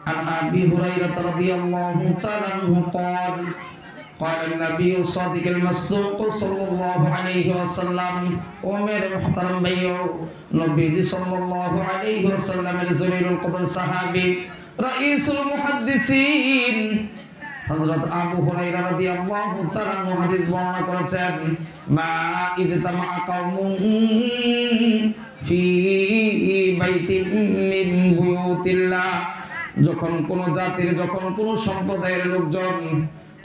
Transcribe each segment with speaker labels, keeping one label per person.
Speaker 1: عن أبي هريرة رضي الله تعالى عنه قال قال النبي الصادق المصدوق صلى الله عليه وسلم ومر محترم بيو نبي صلى الله عليه وسلم الزليل القدر صحابي رئيس المحدثين হযরত আবু হুরায়রা রাদিয়াল্লাহু তাআলা হাদিস বর্ণনা করেছেন মা ইজতামা কাওমুন ফি বাইতিন মিন বুয়ুতিল্লাহ যখন কোন জাতির যখন কোন সম্প্রদায়ের লোকজন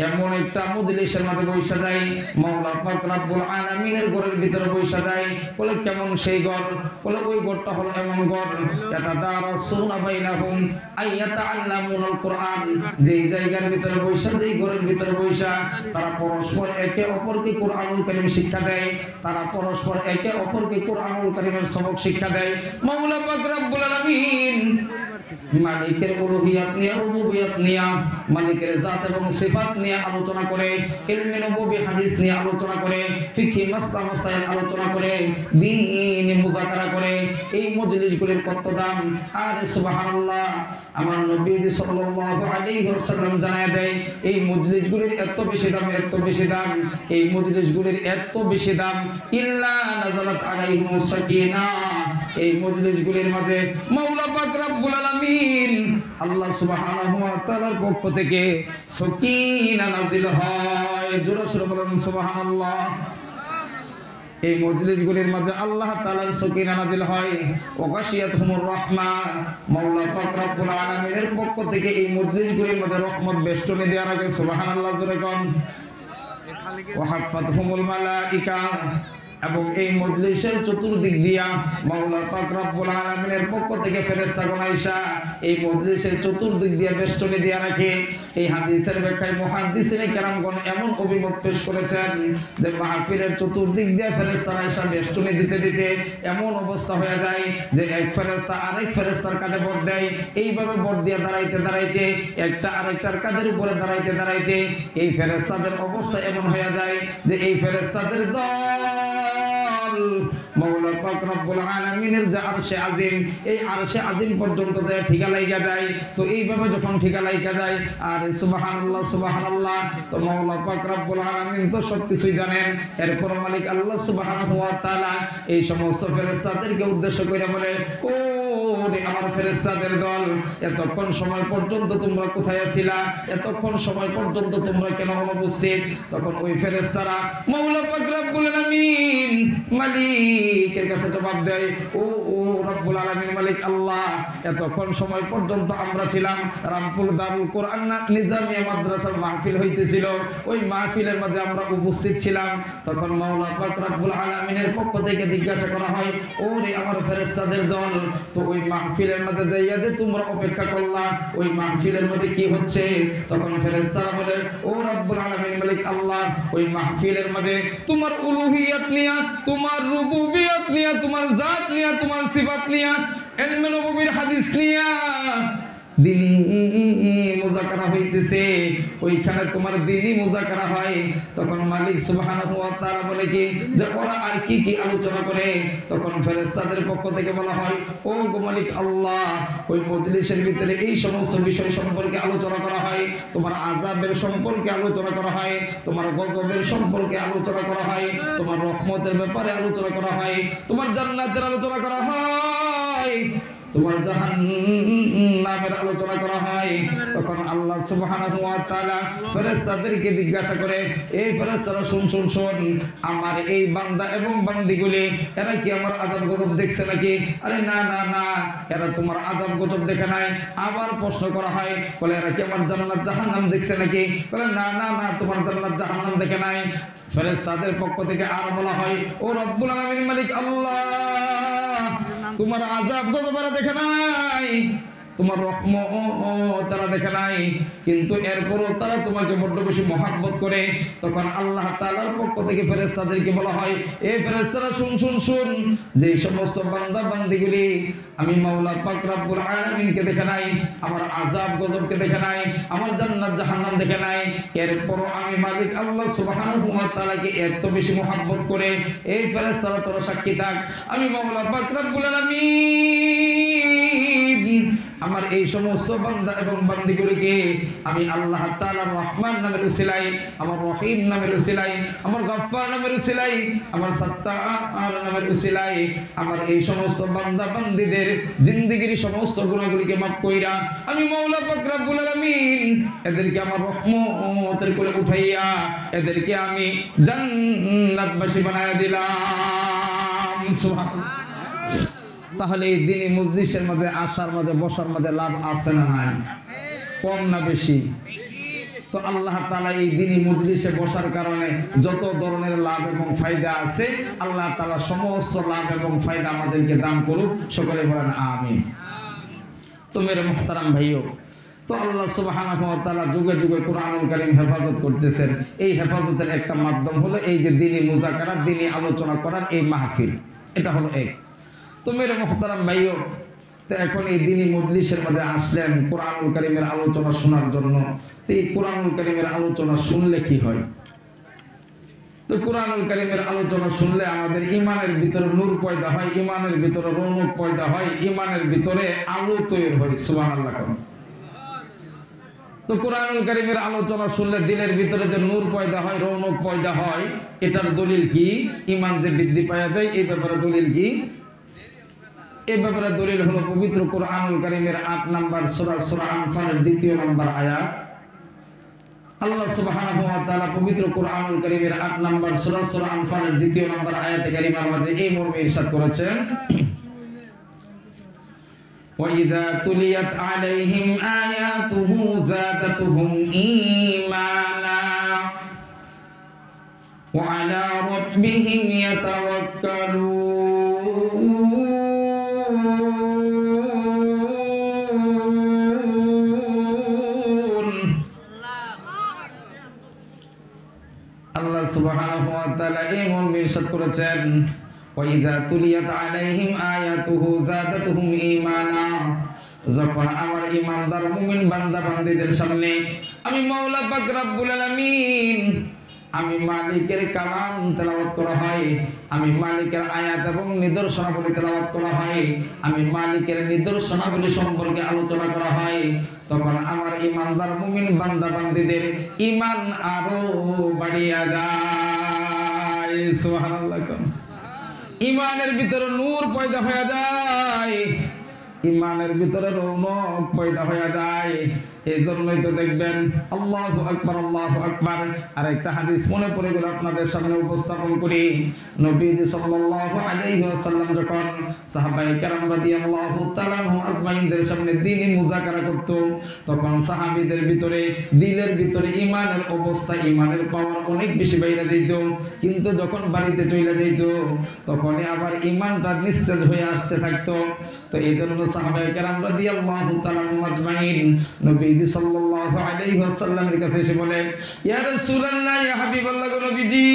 Speaker 1: এমন একটা মজলিসের মধ্যে বসে যায় মাওলা পাক রব্বুল আলামিনের ঘরের ভিতরে বসে যায় বলে কেমন সেই ঘর বলে ওই ঘরটা হলো এমন ঘর এটা দারাসুনা বাইনাহুম আইয়াতাআল্লামুনাল কুরআন যেই জায়গার ভিতরে বসে যেই ঘরের ভিতরে বসে তারা পরস্পর একে অপরকে কুরআনুল কারীম শিক্ষা দেয় তারা পরস্পর একে অপরকে কুরআনুল কারীমের সবক শিক্ষা দেয় মাওলা পাক রব্বুল আলামিন মালিকের উলুহিয়াত নিয়ে রুবুবিয়াত নিয়ে মালিকের জাত এবং সিফাত নিয়ে আলোচনা করে ইলমে নববী হাদিস নিয়ে আলোচনা করে ফিকহি মাসলা মাসাইল আলোচনা করে দ্বীন মুযাকারা করে এই মজলিসগুলির কত দাম আর সুবহানাল্লাহ আমার নবী সাল্লাল্লাহু আলাইহি ওয়াসাল্লাম জানায় দেয় এই মজলিসগুলির এত বেশি দাম এই মজলিসগুলির এত বেশি দাম ইল্লা নাযালাত আলাইহিmus সাকিনাহ এই মজলিসগুলির মাঝে মাওলা পাক রব্বুল আলামিন আল্লাহ সুবহানাহু ওয়া তাআলার পক্ষ থেকে সাকিনা নাযিল হয় জোরে সোরে বলেন সুবহানাল্লাহ এই মজলিসগুলির মাঝে আল্লাহ তাআলার সাকিনা নাযিল হয় ওয়া গাশিয়াতহুমুর রাহমাহ মাওলা পাক রব্বুল আলামিনের পক্ষ থেকে এই মজলিসগুলির মাঝে রহমত বেষ্টনী দেয়া রাখে সুবহানাল্লাহ জোরে কোন ওয়া হাফাতহুমুল মালাইকা এবং এই মজলিসের চতুর্দিক দিয়া মাওলা পাক রব্বুল আলামিনের পক্ষ থেকে ফেরেশতাগণ আয়েশা এই মজলিসের চতুর্দিক দিয়া বেষ্টনী দিয়া রাখে এই হাদিসের ব্যাখ্যায় মুহাদ্দিসিনে কেরামগণ এমন অভিমত পেশ করেছেন যে মাহফিলের চতুর্দিক দিয়া ফেরেশতারা আয়েশা বেষ্টনী দিতে দিতে এমন অবস্থা হয়ে যায় যে এক ফেরেশতা আরেক ফেরেশতার কাঁধে ভর দেয় এইভাবে ভর দিয়া দাঁড়াইতে একটা আরেকটার কাঁধের উপরে দাঁড়াইতে এই ফেরেশতাদের অবস্থা এমন হয়ে যায় যে এই ফেরেশতাদের দল মাওলা পাক রব্বুল আলামিনের যে আরশে আজিম এই আরশে আজিম পর্যন্ত যায় ঠিকা লাইগা যায় তো এইভাবে যখন ঠিকা লাইগা যায় আর সুবহানাল্লাহ তো মাওলা পাক রব্বুল আলামিন তো সবকিছুই জানেন এরপর মালিক আল্লাহ সুবহানাহু ওয়া তাআলা এই সমস্ত ফেরেশতাদেরকে উদ্দেশ্য করে বলে ও রে আমার ফেরেশতাদের দল এতক্ষণ সময় পর্যন্ত তোমরা কোথায় ছিলা এতক্ষণ সময় পর্যন্ত তোমরা কেন অনুপস্থিত তখন ওই ফেরেশতারা মাওলা পাক রব্বুল আলামিন মালিকের কাছে জবাব দেয় ও রব্বুল আলামিন মালিক আল্লাহ এতক্ষণ সময় পর্যন্ত আমরা ছিলাম রামপুর দারুল কোরআন নিজামিয়া মাদ্রাসার মাহফিল হইতেছিল ওই মাহফিলের মধ্যে আমরা উপস্থিত ছিলাম তখন মাওলা পাক রব্বুল আলামিনের পক্ষ থেকে জিজ্ঞাসা করা হয় ও রে আমার ফেরেশতাদের দল তো ওই মাহফিলের মধ্যে যাইয়া যে তোমরা অপেক্ষা করলা ওই মাহফিলের মধ্যে কি হচ্ছে তখন ফেরেশতারা বলে ও রব্বুল আলামিন মালিক আল্লাহ ওই মাহফিলের মধ্যে তোমার উলুহিয়াত নিয়া তোমার রুবুবিয়ত নিয়া তোমার জাত নিয়া তোমার সিফাত নিয়া ইলমে নববীর হাদিস নিয়া দ্বীনি মুযাকারা হইতেছে ওইখানে তোমার দ্বীনি মুযাকারা হয় তখন মালিক সুবহানাহু ওয়া তাআলা বলে কি যে ওরা আর কি কি আলোচনা করে তখন ফেরেশতাদের পক্ষ থেকে বলা হয় ও গো মালিক আল্লাহ ওই মজলিসের ভিতরে এই সমস্ত বিষয় সম্পর্কে আলোচনা করা হয় তোমার আযাবের সম্পর্কে আলোচনা করা হয় তোমার গজবের সম্পর্কে আলোচনা করা হয় তোমার রহমতের ব্যাপারে আলোচনা করা হয় তোমার জান্নাতের আলোচনা করা হয় তোমার জাহান্নামের আলোচনা করা হয় তখন আল্লাহ সুবহানাহু ওয়া তাআলা ফেরেশতাদেরকে জিজ্ঞাসা করে এই ফেরেশতারা শুন আমার এই বান্দা এবং বান্দীগুলি এরা কি আমার আযাব গজব দেখছে নাকি আরে না এরা তোমার আযাব গজব দেখে নাই আবার প্রশ্ন করা হয় বলে এরা কি আমার জান্নাত জাহান্নাম দেখছে নাকি বলে না তোমার জান্নাত জাহান্নাম দেখে নাই ফেরেশতাদের পক্ষ থেকে আর বলা হয় ও রব্বুল আলামিন মালিক আল্লাহ তোমার আযাব গজব দেখে নাই তোমার রহমত তারা দেখে নাই কিন্তু এরপরও তারা তোমাকে বড্ড বেশি মহব্বত করে তখন আল্লাহ তাআলার পক্ষ থেকে ফেরেশতাদেরকে বলা হয় এই ফেরেশতারা শুন যে সমস্ত বান্দা বান্দীগুলি আমি মাওলা পাক রব্বুল আলামিনকে দেখে নাই আমার আযাব গজবকে দেখে নাই আমার জান্নাত জাহান্নাম দেখে নাই এরপরও আমি মালিক আল্লাহ সুবহানাহু ওয়া তাআলাকে এত বেশি মহব্বত করে এই ফেরেশতারা তোরা সাক্ষী থাক আমি মাওলা পাক রব্বুল আলামিন আমার এই সমস্ত বান্দা এবং বান্দীগুলোকে আমি আল্লাহ তাআলা রহমান নামের উসিলায়, আমার রহিম নামের উসিলায়, আমার গফফার নামের উসিলায়, আমার সাত্তার নামের উসিলায় আমার এই সমস্ত বান্দা বান্দীদের জিন্দেগীর সমস্ত গুনাহগুলিকে মাফ কইরা আমি মাওলা পাক রব্বুল আলামিন এদেরকে আমার রহমতের কোলে উঠাইয়া এদেরকে আমি জান্নাতবাসী বানায়া দিলাম। সুবহানাল্লাহ। তাহলে এই দিনী মজলিসের মধ্যে আসার মধ্যে বসার মধ্যে লাভ আছে না নাই? কম না বেশি? তো আল্লাহ তাআলা এই দিনী মজলিসে বসার কারণে যত ধরনের লাভ এবং ফায়দা আছে আল্লাহ তাআলা সমস্ত লাভ এবং ফায়দা আমাদেরকে দান করুক, সকলে বলেন আমিন। তো মেরে মুহতারাম ভাইও, তো আল্লাহ সুবহানাহু ওয়া তাআলা যুগে যুগে কুরআনুল কারীম হেফাজত করতেছেন। এই হেফাজতের একটা মাধ্যম হলো এই যে দ্বীনি মুযাকারা, দ্বীনি আলোচনা করার এই মাহফিল, এটা হলো এক। তো মেরে মুহতারাম ভাইও, তো এখন এই দ্বীনি মজলিসের মধ্যে আসলেন কুরআনুল কারীমের আলোচনা শোনার জন্য। তো এই কুরআনুল কারীমের আলোচনা শুনলে কি হয়? তো কুরআনুল কারীমের আলোচনা শুনলে আমাদের ঈমানের ভিতরে নূর পয়দা হয়, ঈমানের ভিতরে রৌনক পয়দা হয়, ঈমানের ভিতরে আলো তৈরি হয়। সুবহানাল্লাহ। তো কুরআনুল কারীমের আলোচনা শুনলে দিলের ভিতরে যে নূর পয়দা হয়, রৌনক পয়দা হয়, এটার দলিল কি? ঈমান যে বৃদ্ধি পাওয়া যায়, এই ব্যাপারে দলিল কি? এই ব্যাপারে দলিল হলো পবিত্র কুরআনুল কারীমের ৮ নম্বর সূরা, সূরা আনফালের ২য় নম্বর আয়াত। আল্লাহ সুবহানাহু ওয়া তাআলা পবিত্র কুরআনুল কারীমের ৮ নম্বর সূরা, সূরা আনফালের ২য় নম্বর আয়াতে কারিমার মাঝে এই মর্মে ইরশাদ করেছেন, وَإِذَا تُلِيَتْ عَلَيْهِمْ آيَاتُهُ زَادَتْهُمْ إِيمَانًا وَعَلَى رَبِّهِمْ يَتَوَكَّلُونَ। আল্লাহ সুবহানাহু ওয়া তাআলা এই মর্মে ইরশাদ করেছেন, وَإِذَا تُلِيَتْ عَلَيْهِمْ آيَاتُهُ زَادَتْهُمْ إِيمَانًا। যখন আমার ঈমানদার মুমিন বান্দা বান্দীদের সামনে আমি মাওলা পাক রব্বুল আলামিন, আমি মালিকের কালাম তেলাওয়াত করা হয়, আমি মালিকের আয়াত এবং নিদর্শনাবলী তেলাওয়াত করা হয়, আমি মালিকের নিদর্শনাবলী সম্পর্কে আলোচনা করা হয়, তখন আমার ঈমানদার মুমিন বান্দা বান্দীদের ঈমান আরো বাড়িয়া যায়। সুবহানাল্লাহ। ঈমানের ভিতরে নূর পয়দা হয়ে যায়, ঈমানের ভিতরে রৌনক পয়দা হয়ে যায়। এই জন্যই তো দেখবেন আল্লাহু আকবার, আল্লাহু আকবার। আর একটা হাদিস মনে পড়ে গেল, আপনাদের সামনে উপস্থাপন করি। নবীজি সাল্লাল্লাহু আলাইহি ওয়াসাল্লাম যখন সাহাবায়ে কেরাম রাদিয়াল্লাহু তাআলা আনহুম আজমাইনদের সামনে দ্বীনি মুযাকারা করত, তখন সাহাবীদের ভিতরে দিলের ভিতরে ঈমানের অবস্থা, ঈমানের পাওয়ার অনেক বেশি বাইরে যেত, কিন্তু যখন বাড়িতে চলে যেত তখনই আবার ঈমানটা নিস্তেজ হয়ে আসতে থাকতো। তো এই জন্য সাহাবায়ে কেরাম রাদিয়াল্লাহু তাআলা আনহুম আজমাইন নবীজি সাল্লাল্লাহু আলাইহি ওয়াসাল্লামের কাছে এসে বলে, ইয়া রাসূলুল্লাহ, ইয়া হাবিবাল্লাহ, নবীজি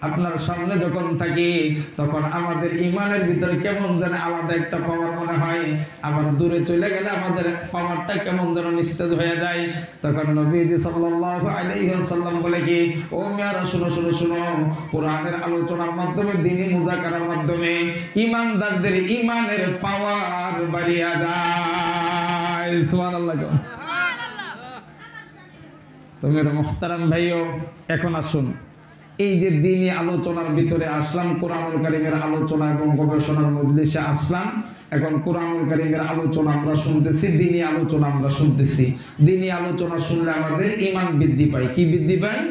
Speaker 1: আপনার সামনে যখন থাকি তখন আমাদের ঈমানের ভিতরে কেমন যেন আলাদা একটা পাওয়ার মনে হয়, আবার দূরে চলে গেলে আমাদের পাওয়ারটা কেমন যেন নিস্তেজ হয়ে যায়। তখন নবীজি সাল্লাল্লাহু আলাইহি ওয়াসাল্লাম বলে কি, ও মেয়েরা শুনো শুনো শুনো, কোরআনের আলোচনার মাধ্যমে দ্বীনি মুযাকারার মাধ্যমে ঈমানদারদের ঈমানের পাওয়ার বাড়িয়া যায়। সুবহানাল্লাহ। তো মেরে মুহতারাম ভাইও, এখন আসুন এই যে দ্বীনি আলোচনার ভিতরে আসলাম, কুরআনুল কারীমের আলোচনা এবং গবেষণার মজলিসে আসলাম। এখন কুরআনুল কারীমের আলোচনা আমরা শুনতেছি, দ্বীনি আলোচনা আমরা শুনতেছি। দ্বীনি আলোচনা শুনলে আমাদের ঈমান বৃদ্ধি পায়। কি বৃদ্ধি পায়?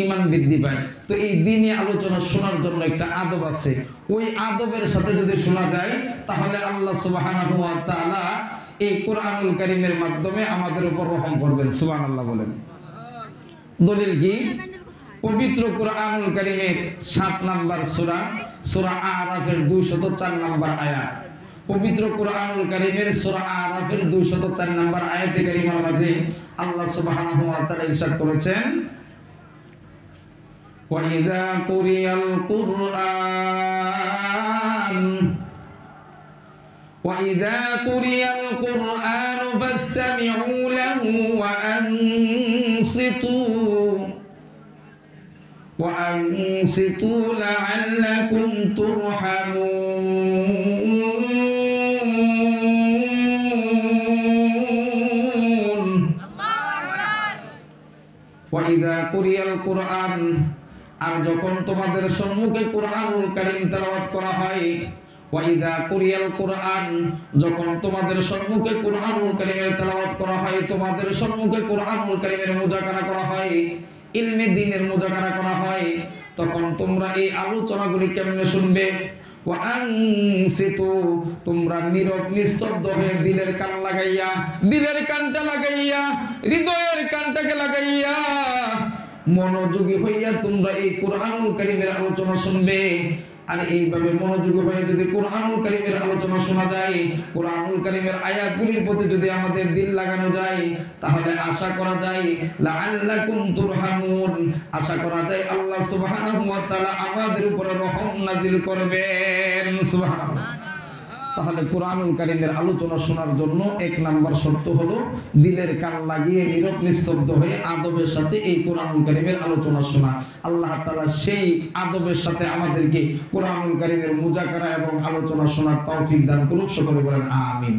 Speaker 1: ঈমান বৃদ্ধি পায়। তো এই দ্বীনি আলোচনা শোনার জন্য একটা আদব আছে, ওই আদবের সাথে যদি শোনা যায় তাহলে আল্লাহ সুবহানাহু ওয়া তাআলা এই কুরআনুল কারীমের মাধ্যমে আমাদের উপর রহম করবেন। সুবহানাল্লাহ বলেন। দলিল কি? পবিত্র কুরআনুল কারীমের ৭ নম্বর সূরা, সূরা আরাফের ২০৪ নম্বর আয়াত। পবিত্র কুরআনুল কারীমের সূরা আরাফের ২০৪ নম্বর আয়াতে কারিমার মাঝে আল্লাহ সুবহানাহু ওয়া তাআলা ইরশাদ করেছেন, وَإِذَا قُرِئَ الْقُرْآنُ فَاسْتَمِعُوا لَهُ وَأَنصِتُوا لَعَلَّكُمْ تُرْحَمُونَ। ওয়া ইযা কুরিয়াল কুরআন, আর যখন তোমাদের সম্মুখে কুরআনুল কারীম তেলাওয়াত করা হয়, ওয়া ইযা কুরিয়াল কুরআন, যখন তোমাদের সম্মুখে কুরআনুল কারীমের তেলাওয়াত করা হয়, তোমাদের সম্মুখে কুরআনুল কারীমের মুযাকারা করা হয়, ইলমে দ্বীনের মুযাকারা করা হয়, তখন তোমরা এই আলোচনাগুলি কেমনে শুনবে? ওয়া আনসিতু, তোমরা নীরব নিস্তব্ধ হয়ে দিলের কান লাগাইয়া, দিলের কানটা লাগাইয়া, হৃদয়ের কানটাকে লাগাইয়া মনোযোগী হইয়া তোমরা এই কুরআনুল কারীমের আলোচনা শুনবে। আর এইভাবে মনোযোগী হয়ে যদি কুরআনুল কারীমের আলোচনা শোনা যায়, কুরআনুল কারীমের আয়াতগুলির প্রতি যদি আমাদের দিল লাগানো যায়, তাহলে আশা করা যায় লাআল্লাকুম তুরহামুন, আশা করা যায় আল্লাহ সুবহানাহু ওয়া তাআলা আমাদের উপরে রহম নাজিল করবেন। সুবহানাল্লাহ। তাহলে কুরআনুল কারীমের আলোচনা শোনার জন্য এক নাম্বার শর্ত হলো দিলের কান লাগিয়ে নীরব নিস্তব্ধ হয়ে আদবের সাথে এই কুরআনুল কারীমের আলোচনা শোনা। আল্লাহ তাআলা সেই আদবের সাথে আমাদেরকে কুরআনুল কারীমের মুযাকারা এবং আলোচনা শোনার তৌফিক দান করুক। সকলে বলেন আমিন।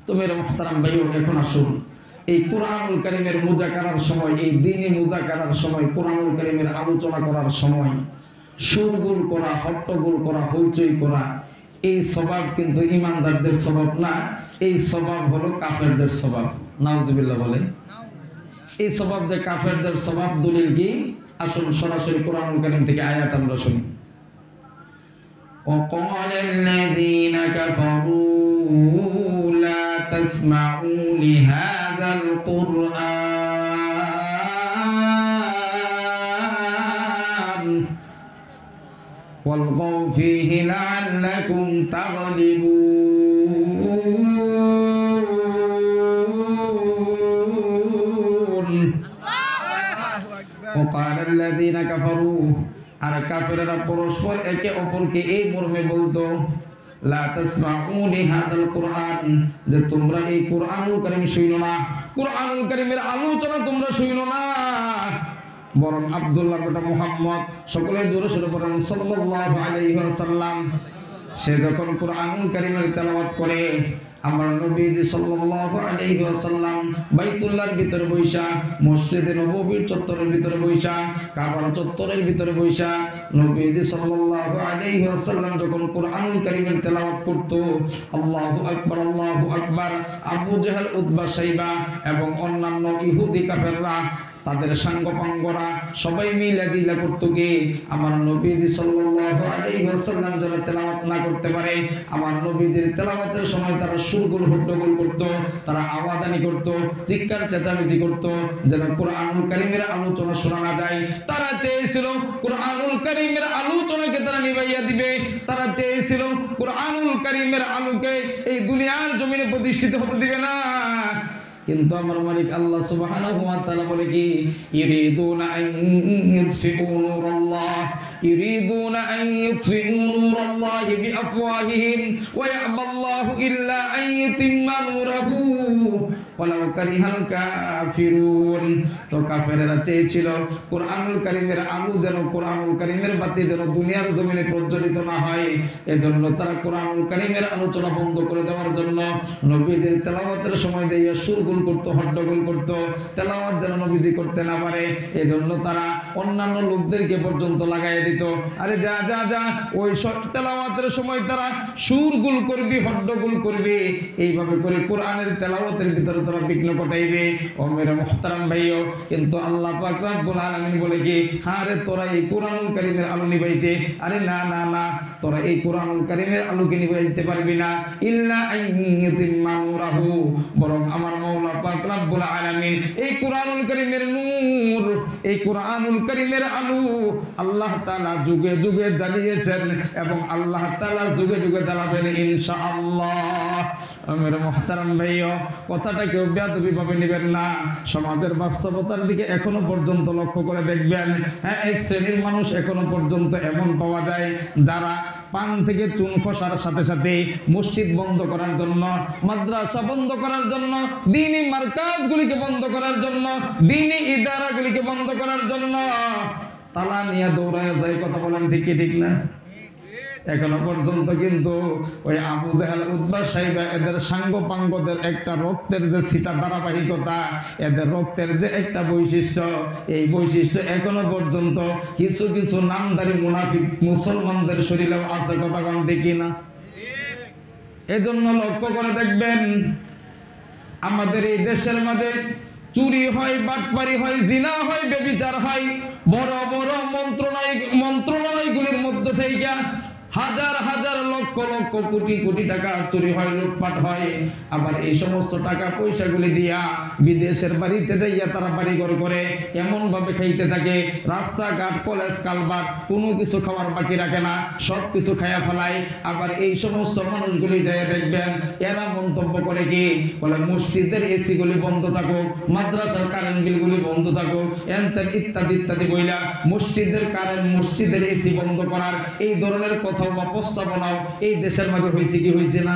Speaker 1: তো মেরে মুহতারাম ভাইও, এখন আসুন এই কুরআনুল কারীমের মুযাকারার সময়, এই দ্বীনি মুযাকারার সময়, কুরআনুল কারীমের আলোচনা করার সময় সুরগুল করা, হট্টগোল করা, হইচই করা, এই স্বভাব কিন্তু ইমানদারদের স্বভাব না, এই স্বভাব হলো কাফেরদের স্বভাব। নাউজুবিল্লাহ বলেন। এই স্বভাব যে কাফেরদের স্বভাব, দলিল কি? আসুন সরাসরি কুরআনুল কারীম থেকে আয়াত আমরা শুনি। وقال الذين كفروا لا تسمعوا لهذا القرآن والغوا فيه لعلكم تغلبون وقال الذين كفروا, আর কাফেররা পরস্পর একে অপরকে এই মর্মে বলতো লা তাসমাউ লিহাদাল কুরআন, যে তোমরা এই কুরআনুল কারীম শুনো না, কুরআনুল কারীমের আলোচনা তোমরা শুনো না, বরং আব্দুল্লাহর বেটা মুহাম্মদ, সকলে জোরে সোরে পড়েন সাল্লাল্লাহু আলাইহি ওয়াসাল্লাম, সে যখন কুরআনুল কারীমের তেলাওয়াত করে, আমার নবীজি সাল্লাল্লাহু আলাইহি ওয়াসাল্লাম বাইতুল্লাহর ভিতরে বৈশা, মসজিদে নববীর চত্বরের ভিতরে বৈশা, কাবার চত্বরের ভিতরে বৈশা নবীজি সাল্লাল্লাহু আলাইহি ওয়াসাল্লাম যখন কুরআনুল কারীমের তেলাওয়াত করত, আল্লাহু আকবার আল্লাহু আকবার, আবু জাহেল, উতবা, শাইবা এবং অন্যান্য ইহুদি কাফেররা, তাদের সাঙ্গপাঙ্গরা সবাই মিলে জিলা করত কি আমার নবীজি সাল্লাল্লাহু আলাইহি ওয়াসাল্লাম যেন তেলাওয়াত না করতে পারে। আমার নবীজির তেলাওয়াতের সময় তারা সুরগুল হট্টগোল করত, তারা আওয়াজানি করত, চিৎকার চেঁচামেচি করত, যেন কুরআনুল কারীমের আলোচনা শোনা না যায়। তারা চেয়েছিল কুরআনুল কারীমের আলোচনাকে তারা নিভাইয়া দিবে, তারা চেয়েছিল কুরআনুল কারীমের আলোকে এই দুনিয়ার জমিনে প্রতিষ্ঠিত হতে দিবে না। কিন্তু আমার মালিক আল্লাহ সুবহানাহু ওয়া তাআলা বলে কি, ইরিদুনা আন ইউতফিউ নূরাল্লাহ, ইরিদুনা আন ইউতফিউ নূরাল্লাহি বিআফওয়াহিহিম ওয়া ইয়াবাল্লাহু ইল্লা আন ইউতিম্মা নূরাহু ওয়ালাউ কারিহাল কাফিরুন। তো কাফেররা চেয়েছিল কুরআনুল কারীমের আলো যেন, কুরআনুল কারীমের বাতি যেন দুনিয়ার জমিনে প্রজ্বলিত না হয়, এজন্য তারা কুরআনুল কারীমের আলোচনা বন্ধ করে দেওয়ার জন্য নবীজির তেলাওয়াতের সময় দিয়ে সুরগুল করতো, হট্টগোল করতো, তেলাওয়াত যেন নবীজি করতে না পারে, এজন্য তারা অন্যান্য লোকদেরকে পর্যন্ত লাগাই দিত, আরে যা যা যা ওই তেলাওয়াতের সময় তারা সুরগুল করবি, হট্টগোল করবি, এইভাবে করে কোরআনের তেলাওয়াতের ভিতরে তারা বিঘ্ন ঘটাইবে। ও মেরে মুহতারাম ভাইও, কিন্তু আল্লাহ পাক রব্বুল আলামিন বলে কি, আরে তোরা এই কুরআনুল কারীমের আলো নিভাইতে, আরে না না না, তোরা এই কুরআনুল কারীমের আলোকে নিভাইতে পারবি না, ইল্লা আইয়ুতিম্মা নূরাহু, বরং আমার মাওলা পাক রব্বুল আলামিন এই কুরআনুল কারীমের নূর, এই কুরআনুল কারীমের আলো আল্লাহ তাআলা যুগে যুগে জ্বালিয়েছেন এবং আল্লাহ তাআলা যুগে যুগে জ্বালাবেন ইনশাআল্লাহ। আমার মুহতারাম ভাইও, কথাটা কেউ বেয়াদবি ভাবে নেবেন না, সমাজের বাস্তবতার দিকে এখনো পর্যন্ত লক্ষ্য করে দেখবেন। হ্যাঁ, এক শ্রেণীর মানুষ এখনো পর্যন্ত এমন পাওয়া যায় যারা পান থেকে চুন খসার সাথে সাথে মসজিদ বন্ধ করার জন্য, মাদ্রাসা বন্ধ করার জন্য, দ্বীনি মারকাজগুলিকে বন্ধ করার জন্য, দ্বীনি ইদারাগুলিকে বন্ধ করার জন্য তালা নিয়ে দৌড়ায় যায়। কথা বলেন ঠিক কি ঠিক না? এখনো পর্যন্ত কিন্তু ওই আবু জাহেল উতবা সাইবা এদের সাঙ্গপাঙ্গদের একটা রক্তের যে ছিটা ধারাবাহিকতা, এদের রক্তের যে একটা বৈশিষ্ট্য, এই বৈশিষ্ট্য এখনো পর্যন্ত কিছু কিছু নামধারী মুনাফিক মুসলমানদের শরীরেও আছে। কথা কোন ঠিক কিনা? এজন্য লক্ষ্য করে দেখবেন আমাদের এই দেশের মাঝে চুরি হয়, বাটপারি হয়, জিনা হয়, ব্যভিচার হয়, বড় বড় মন্ত্রণালয়গুলির মধ্যে থেকে হাজার হাজার লক্ষ লক্ষ কোটি কোটি টাকা চুরি হয়, লুটপাট হয়। আবার এই সমস্ত টাকা পয়সাগুলি দিয়া বিদেশের বাড়িতে যাইয়া তারা বাড়িঘর করে এমন ভাবে খাইতে থাকে, রাস্তাঘাট কলেজ কালভার্ট কোনো কিছু খাওয়ার বাকি রাখে না, সব কিছু খাইয়া ফেলায়। আবার এই সমস্ত মানুষগুলি যাইয়া দেখবেন এরা মন্তব্য করে কি বলে, মসজিদের এসি গুলি বন্ধ থাকুক, মাদ্রাসার কারেন্ট বিল গুলি বন্ধ থাকুক, এনতেন ইত্যাদি ইত্যাদি বইলা মসজিদের কারেন্ট, মসজিদের এসি বন্ধ করার এই ধরনের কথা বা প্রস্তাবনাও এই দেশের মাঝে হয়েছে কি হয়েছে না?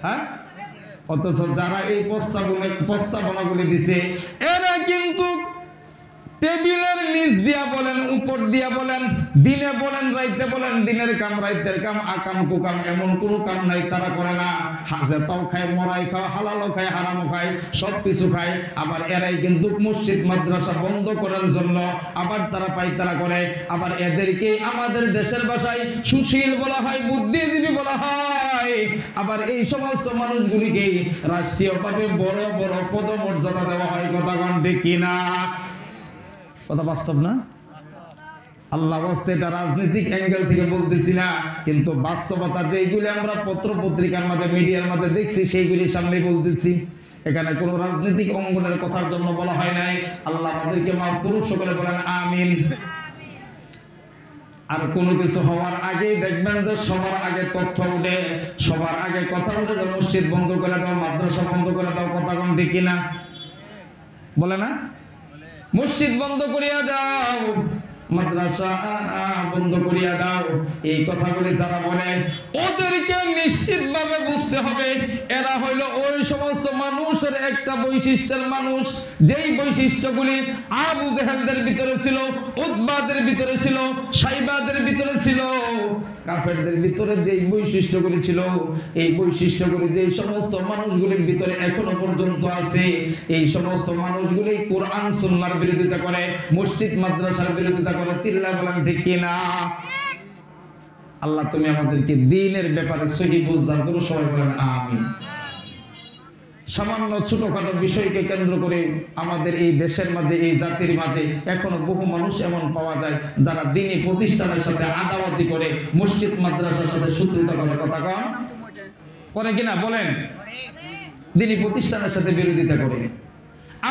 Speaker 1: হ্যাঁ, অথচ যারা এই প্রস্তাবনাগুলি দিছে এরা কিন্তু টেবিলের নিচ দিয়া বলেন, উপর দিয়া বলেন, দিনে বলেন, রাইতে বলেন, দিনের কাম রাইতের কাম, আকাম কুকাম এমন কোনো কাম নাই তারা করে না। হাজেতাও খায়, মরাই খায়, হালালও খায়, হারামও খায়, সব কিছু খায়। আবার এরাই কিন্তু মসজিদ মাদ্রাসা বন্ধ করার জন্য আবার তারা পায়তারা করে। আবার এদেরকে আমাদের দেশের ভাষায় সুশীল বলা হয়, বুদ্ধিজীবী বলা হয়। আবার এই সমস্ত মানুষগুলিকে রাষ্ট্রীয়ভাবে বড় বড় পদমর্যাদা দেওয়া হয়। কথা কোন ঠিক কিনা? কথা বাস্তব না? আল্লাহ বাস্তে এটা রাজনৈতিক অ্যাঙ্গেল থেকে বলতেছি না, কিন্তু বাস্তবতা যেইগুলি আমরা পত্র পত্রিকার মাঝে, মিডিয়ার মাঝে দেখছি সেইগুলির সামনে বলতেছি। এখানে কোনো রাজনৈতিক অঙ্গনের কথার জন্য বলা হয় নাই। আল্লাহ আমাদেরকে মাফ করুক, সকলে বলেন আমিন। আর কোনো কিছু হওয়ার আগেই দেখবেন যে সবার আগে তথ্য উঠে, সবার আগে কথা উঠে যে মসজিদ বন্ধ করে দাও, মাদ্রাসা বন্ধ করে দাও। কথা কোন ঠিক কিনা? বলে না? মসজিদ বন্ধ করিয়া দাও, মাদ্রাসা বন্ধ করিয়া দাও। এই কথাগুলি যারা বলে ওদেরকে নিশ্চিতভাবে বুঝতে হবে এরা হইল ওই সমস্ত মানুষের একটা বৈশিষ্ট্যের মানুষ, যেই বৈশিষ্ট্যগুলি আবু জাহেলদের ভিতরে ছিল, উতবাদের ভিতরে ছিল, সাইবাদের ভিতরে ছিল, কাফেরদের ভিতরে যেই বৈশিষ্ট্যগুলি ছিল, এই বৈশিষ্ট্যগুলি যেই সমস্ত মানুষগুলির ভিতরে এখনো পর্যন্ত আছে, এই সমস্ত মানুষগুলি কোরআন সুন্নাহর বিরোধিতা করে, মসজিদ মাদ্রাসার বিরোধিতা করে। চিল্লা বলেন ঠিক কিনা? আল্লাহ তুমি আমাদেরকে দ্বীনের ব্যাপারে সহি বুঝ দান করো। সবাই বলেন আমিন। সামান্য ছোটখাটো বিষয়কে কেন্দ্র করে আমাদের এই দেশের মাঝে, এই জাতির মাঝে এখনো বহু মানুষ এমন পাওয়া যায় যারা দ্বীনী প্রতিষ্ঠানের সাথে আদাওয়াতি করে, মসজিদ মাদ্রাসার সাথে শত্রুতা করে। কথা কন করে কিনা বলেন? দ্বীনী প্রতিষ্ঠানের সাথে বিরোধিতা করে।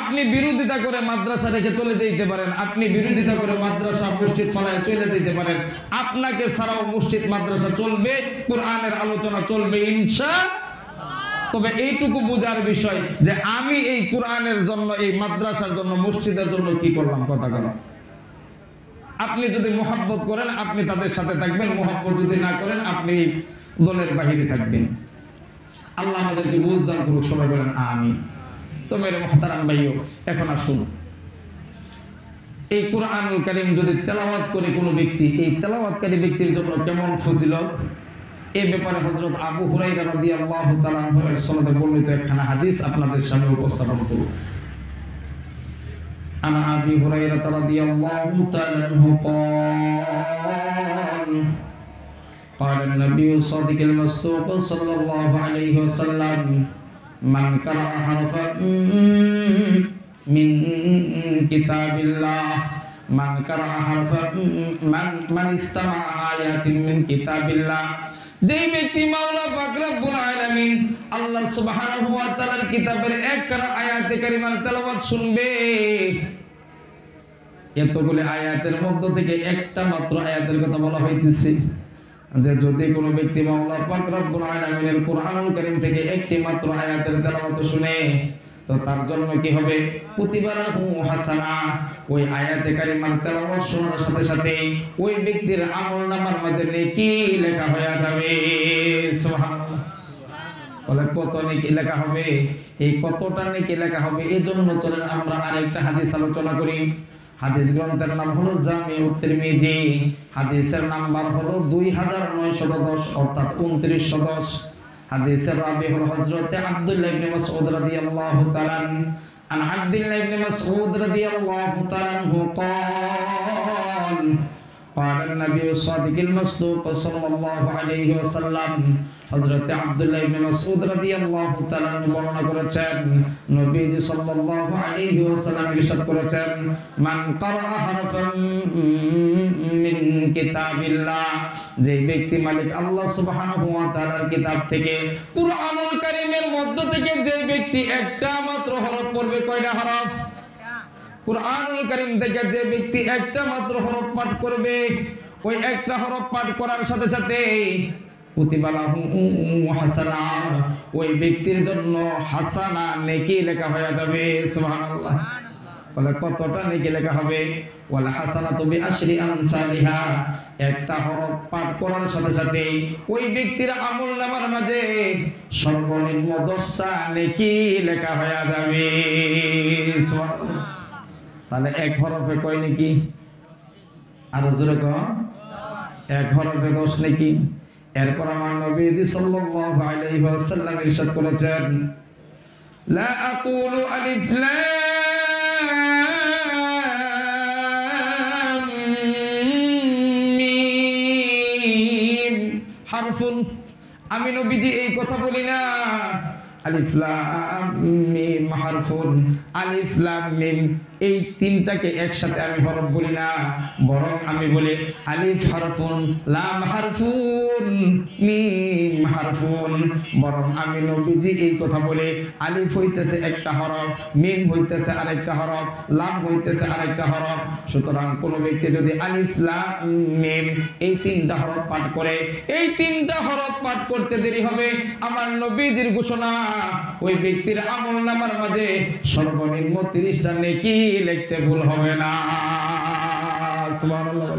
Speaker 1: আপনি বিরোধিতা করে মাদ্রাসা রেখে চলে যেতে পারেন, আপনি বিরোধিতা করে মাদ্রাসা মসজিদ ফলায় চলে যেতে পারেন। আপনাকে ছাড়াও মসজিদ মাদ্রাসা চলবে, কোরআনের আলোচনা চলবে ইনশাআল্লাহ। তবে এইটুকু বোঝার বিষয় যে আমি এই কোরআনের জন্য, এই মাদ্রাসার জন্য, মসজিদের জন্য কি করলাম। কথা বলা। আপনি যদি মোহাব্বত করেন আপনি তাদের সাথে থাকবেন, মোহাব্বত যদি না করেন আপনি দলের বাহিরে থাকবেন। আল্লাহ আমাদেরকে বুঝদান করুক। সবাই বলেন আমিন। তো মেরে মুহতারাম ভাইও, এখন আসুন এই কুরআনুল কারীম যদি তেলাওয়াত করে কোনো ব্যক্তি, এই তেলাওয়াতকারী ব্যক্তির জন্য কেমন ফজিলত, এই ব্যাপারে হযরত আবু হুরায়রা রাদিয়াল্লাহু তাআলা আনহু এর সনদে বর্ণিত একখানা হাদিস আপনাদের সামনে উপস্থাপন করব। আনা আবি হুরায়রা রাদিয়াল্লাহু তাআলা আনহু قال النبي الصادق المصدوق صلى الله عليه وسلم من قرأ حرفا من كتاب الله من قرأ حرفا من استمع آيات من كتاب الله যেই ব্যক্তি মাওলা পাক রব্বুল আলামিন আল্লাহ সুবহানাহু ওয়া তাআলার কিতাবের একখানা আয়াতে কারিমা তেলাওয়াত শুনবে, এতগুলো আয়াতের মধ্য থেকে একটা মাত্র আয়াতের কথা বলা হইতেছে যে যদি কোনো ব্যক্তি মাওলা পাক রব্বুল আলামিনের কোরআনুল কারীম থেকে একটি মাত্র আয়াতের তেলাওয়াত শুনে, তো তার জন্য কি হবে? কুতিবা লাহু হাসানা। ওই আয়াতে কারিমার তেলাওয়াত শোনার সাথে সাথে ওই ব্যক্তির আমলনামার মধ্যে নেকি লেখা হয়ে যাবে। সুবহানাল্লাহ। বলে কত নেকি লেখা হবে? এই কতটা নেকি লেখা হবে, এজন্য চলেন আমরা আরেকটা হাদিস আলোচনা করি। হাদিস গ্রন্থের নাম হলো জামিউত তিরমিজি, হাদিসের নাম্বার হলো 2910 অর্থাৎ 2910। হাদিসের রাবি হলো হযরত আব্দুল্লাহ ইবনে মাসউদ রাদিয়াল্লাহু তাআলা আন আব্দুল্লাহ ইবনে মাসউদ রাদিয়াল্লাহু তাআলা আনহু قال قال النبي الصادق المصدوق صلى الله عليه وسلم হযরত আব্দুল্লাহ ইবনে মাসউদ রাদিয়াল্লাহু তাআলা বর্ণনা করেছেন নবীজি সাল্লাল্লাহু আলাইহি ওয়াসাল্লাম ইরশাদ করেছেন মান ক্বারা হারফান মিন কিতাবিল্লাহ, যে ব্যক্তি মালিক আল্লাহ সুবহানাহু ওয়া তাআলার কিতাব থেকে কুরআনুল কারীমের মধ্য থেকে যে ব্যক্তি একটা মাত্র হরফ পড়বে, কয়টা হরফ? কুরআনুল কারীম থেকে যে ব্যক্তি একটা মাত্র হরফ পাঠ করবে, ওই একটা হরফ পাঠ করার সাথে সাথে কুতিবা লাহু হাসানা, ওই ব্যক্তির জন্য হাসানা নেকি লেখা হয়ে যাবে। সুবহানাল্লাহ। বলে কতটা নেকি লেখা হবে? ওয়াল হাসানাতু বিআশরি আমসালিহা, একটা হরফ পাঠ করার সাথে সাথে ওই ব্যক্তির আমলনামার মাঝে সর্বনিম্ন 10টা নেকি লেখা হয়ে যাবে। সুবহানাল্লাহ। তাহলে এক হরফে কয় নেকি? আর জোরে কও, এক হরফে 10 নেকি। এরপর আমার নবী সাল্লাল্লাহু আলাইহি ওয়াসাল্লাম ইরশাদ করেছেন লা আকুলু আলিফ লাম মিম হারফুন, আমি নবীজি এই কথা বলি না আলিফ লাম মিম হারফুন, আলিফ লাম মিম এই তিনটাকে একসাথে আমি হরফ বলি না, বরং আমি বলি আলিফ হারফুন, লাম হারফুন, মিম হারফুন। বরং আমি নবীজি এই কথা বলে আলিফ হইতেছে একটা হরফ, মিম হইতেছে আরেকটা হরফ, লাম হইতেছে আরেকটা হরফ। সুতরাং কোন ব্যক্তি যদি আলিফ লাম মিম এই তিনটা হরফ পাঠ করে, এই তিনটা হরফ পাঠ করতে দেরি হবে, আমার নবীজির ঘোষণা ওই ব্যক্তির আমলনামার মাঝে সর্বনিম্ন 30টা নেকি লিখতে ভুল হবে না। সুবহানাল্লাহ।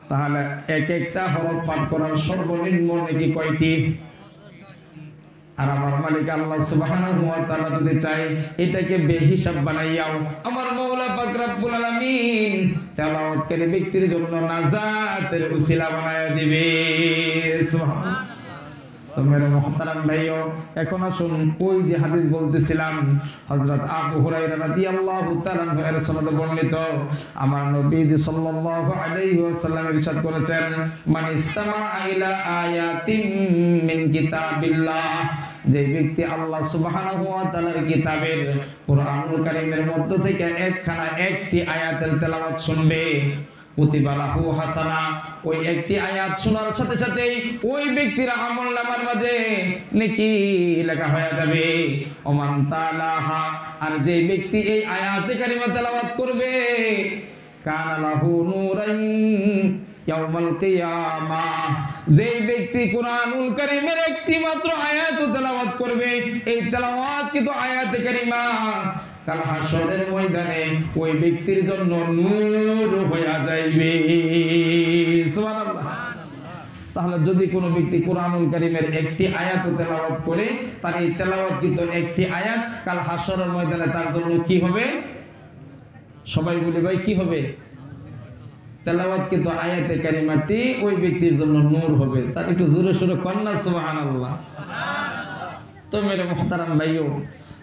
Speaker 1: তাহলে এক একটা হরফ পাঠ করার সর্বনিম্ন নেকি কয়টি? আর আমার মালিক আল্লাহ সুবহানাহু ওয়া তাআলা যদি চায় এটাকে বেহিসাব বানাইয়াও আমার মাওলা পাক রব্বুল আলামিন তেলাওয়াতকারী ব্যক্তির জন্য নাজাতের উসিলা বানায়া দিবে। সুবহানাল্লাহ। তো মেরে মুহতারাম ভাইও, এখন আসুন ওই যে হাদিস বলতেছিলাম হযরত আবু হুরায়রা রাদিয়াল্লাহু তাআলা এর সনদে বর্ণিত, আমার নবী সাল্লাল্লাহু আলাইহি ওয়াসাল্লাম ইরশাদ করেছেন মান ইসতামাআ ইলা আয়াতিন মিন কিতাবিল্লাহ, যে ব্যক্তি আল্লাহ সুবহানাহু ওয়া তাআলার কিতাবের কুরআনুল কারীমের মধ্য থেকে একটি আয়াতের তেলাওয়াত শুনবে, কুতিবা লাহু হাসানা, ওই একটি আয়াত শোনার সাথে সাথে ওই ব্যক্তির আমলনামার মাঝে নেকি লেখা হয়ে যাবে। ওমান তালাহা, আর যে ব্যক্তি এই আয়াতে কারিমা তেলাওয়াত করবে কানা লাহু নূরান ইয়াউমাল কিয়ামাহ, যে ব্যক্তি কুরআনুল কারীমের একটি মাত্র আয়াত তেলাওয়াত করবে, এই তেলাওয়াত কিন্তু আয়াতে কারিমা কাল হাসরের ময়দানে ওই ব্যক্তির জন্য নূর হয়ে যাইবে। সুবহানাল্লাহ। তাহলে যদি কোনো ব্যক্তি কুরআনুল কারীমের একটি আয়াত তেলাওয়াত করে, তার এই তেলাওয়াতকৃত একটি আয়াত কাল হাসরের ময়দানে তার জন্য কি হবে? সবাই বলি ভাই কি হবে? তেলাওয়াতকৃত আয়াতে কারিমাটি ওই ব্যক্তির জন্য নূর হবে। তার একটু জোরে সোরে কন্যা সুবহানাল্লাহ। তো মেরে মুহতারাম ভাইও,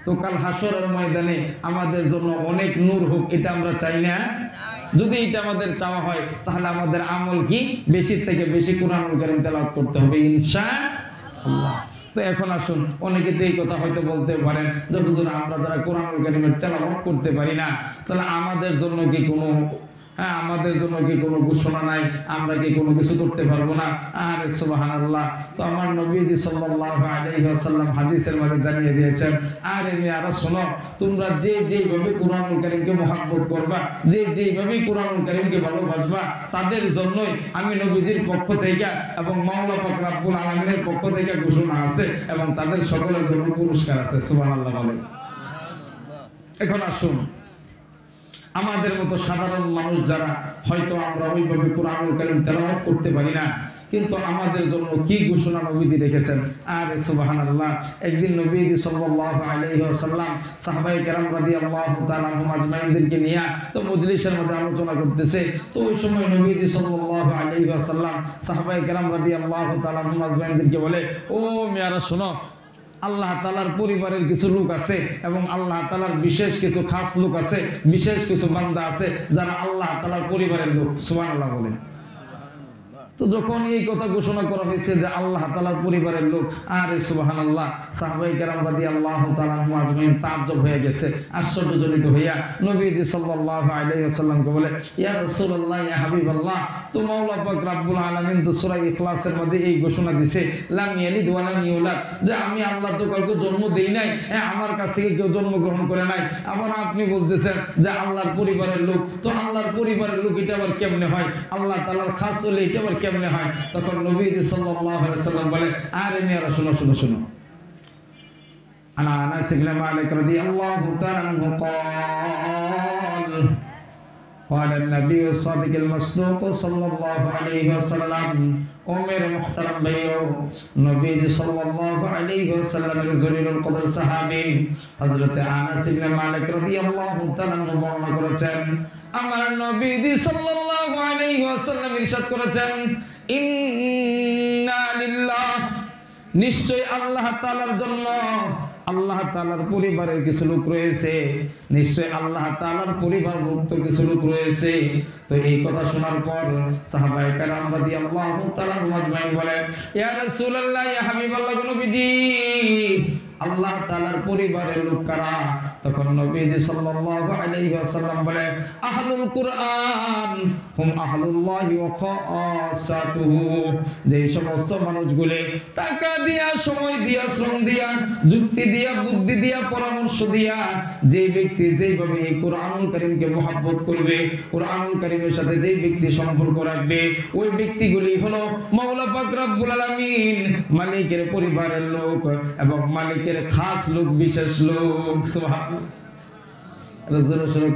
Speaker 1: তো কাল হাসরের ময়দানে আমাদের জন্য অনেক নূর হোক, এটা আমরা চাই না? যদি এটা আমাদের চাওয়া হয় তাহলে আমাদের আমল কি? বেশি থেকে বেশি কুরআনুল কারীম তেলাওয়াত করতে হবে ইনশাআল্লাহ। তো এখন আসুন, অনেকে তো এই কথা হয়তো বলতে পারেন যে হুজুর আমরা যারা কুরআনুল কারীমের তেলাওয়াত করতে পারি না, তাহলে আমাদের জন্য কি কোনো আমাদের জন্য কি কোনো ঘোষণা নাই? আমরা কি কোনো কিছু করতে পারবো না? আরে সুবহানাল্লাহ। তো আমার নবীজি সাল্লাল্লাহু আলাইহি ওয়াসাল্লাম হাদিসের মধ্যে জানিয়ে দিয়েছেন, আরে মেয়েরা শোনো, তোমরা যেভাবে কুরআনুল কারীমকে মহব্বত করবা, যেভাবে কুরআনুল কারীমকে ভালোবাসবা, তাদের জন্যই আমি নবীজির পক্ষ থেকে এবং মাওলা পাক রব্বুল আলামিনের পক্ষ থেকে ঘোষণা আছে এবং তাদের সকলের জন্য পুরস্কার আছে। সুবহানাল্লাহ বলেন। এখন আসুন, আমাদের মতো সাধারণ মানুষ যারা হয়তো আমরা ওইভাবে কোরআনুল কারীম তেলাওয়াত করতে পারি না, কিন্তু আমাদের জন্য কি ঘোষণা নবীজি রেখেছেন। আর সুবহানাল্লাহ, একদিন নবীজি সাল্লাল্লাহু আলাইহি ওয়াসাল্লাম সাহাবায়ে কেরাম রাদিয়াল্লাহু তাআলা আনহুম আজমাইনদেরকে নিয়ে তো মজলিসের মধ্যে আলোচনা করতেছে। তো ওই সময় নবীজি সাল্লাল্লাহু আলাইহি ওয়াসাল্লাম সাহাবায়ে কেরাম রাদিয়াল্লাহু তাআলা আনহুম আজমাইনদেরকে বলে, ও মেয়ারা শোনো, আল্লাহ তাআলার পরিবারের কিছু লোক আছে এবং আল্লাহ তাআলার বিশেষ কিছু খাস লোক আছে, বিশেষ কিছু বান্দা আছে যারা আল্লাহ তাআলার পরিবারের লোক। সুবহানাল্লাহ বলেন। তো যখন এই কথা ঘোষণা করা হয়েছে যে আল্লাহ তাআলার পরিবারের লোক, আরে সুবহানাল্লাহ, সাহাবায়ে কেরাম রাদিয়াল্লাহু তাআলা আনহুম আজমাইন তাজ্জব হয়ে গেছে, আশ্চর্যজনিত হইয়া নবীজি সাল্লাল্লাহু আলাইহি ওয়াসাল্লামকে বলে, ইয়া রাসূলুল্লাহ, ইয়া হাবিবাল্লাহ, তো মাওলা পাক রব্বুল আলামিন তো সূরা ইখলাসের মধ্যে এই ঘোষণা দিয়েছে, লাম ইয়ালিদ ওয়া লাম ইউলাদ, যে আমি আল্লাহ তো কাউকে জন্ম দেই নাই, আমার কাছ থেকে কেউ জন্মগ্রহণ করে নাই। আবার আপনি বলতেছেন যে আল্লাহর পরিবারের লোক, তো আল্লাহর পরিবারের লোক এটা আবার কেমনে হয়? আল্লাহ তাআলার খাস হলে এটা আবার কেমনে হয়? তখন নবী সাল্লাল্লাহু আলাইহি ওয়াসাল্লাম বলে, আরে মেয়েরা শোনো শোনো শোনো, আনা আনাস ইবনে মালিক রাদিয়াল্লাহু তাআলা আনহু قال قال النبي الصادق المصدوق صلى الله عليه وسلم, ও মেরে মুহতারাম ভাইও, নবী সাল্লাল্লাহু আলাইহি ওয়াসাল্লামের জলিলুল কদর সাহাবী হযরত আনাস ইবনে মালিক রাদিয়াল্লাহু তাআলা আনহু বর্ণনা করেছেন, আমার নবী সাল্লাল্লাহু আলাইহি ওয়াসাল্লাম ইরশাদ করেছেন, ইন্না লিল্লাহ, নিশ্চয় আল্লাহ তাআলার জন্য, আল্লাহ তাআলার পরিবারের কিছু লোক রয়েছে, নিশ্চয় আল্লাহ তাআলার পরিবারভুক্ত কিছু লোক রয়েছে। তো এই কথা শোনার পর সাহাবায়ে কেরাম রাদিয়াল্লাহু তাআলা আজমাইন বলে, ইয়া রাসূলুল্লাহ, ইয়া হাবিবাল্লাহ, নবীজি, আল্লাহ তাআলার পরিবারের লোক কারা? তখন নবীজি সাল্লাল্লাহু আলাইহি ওয়াসাল্লাম বলে, আহলুল কুরআন হুম আহলুল্লাহি ওয়া খাসাতুহু, যে সমস্ত মানুষগুলো টাকা দিয়া, সময় দিয়া, শ্রম দিয়া, যুক্তি দিয়া, বুদ্ধি দিয়া, পরামর্শ দিয়া যে ব্যক্তি যেভাবে এই কোরআনুল কারীমকে মহব্বত করবে, কোরআনুল কারীমের সাথে যে ব্যক্তি সম্পর্ক রাখবে, ওই ব্যক্তিগুলি হলো মাওলা পাক রব্বুল আলামিন মালিকের পরিবারের লোক এবং মালিকের খাস লোক, বিশেষ লোক। সুবহানাল্লাহ, রাজুল শুরু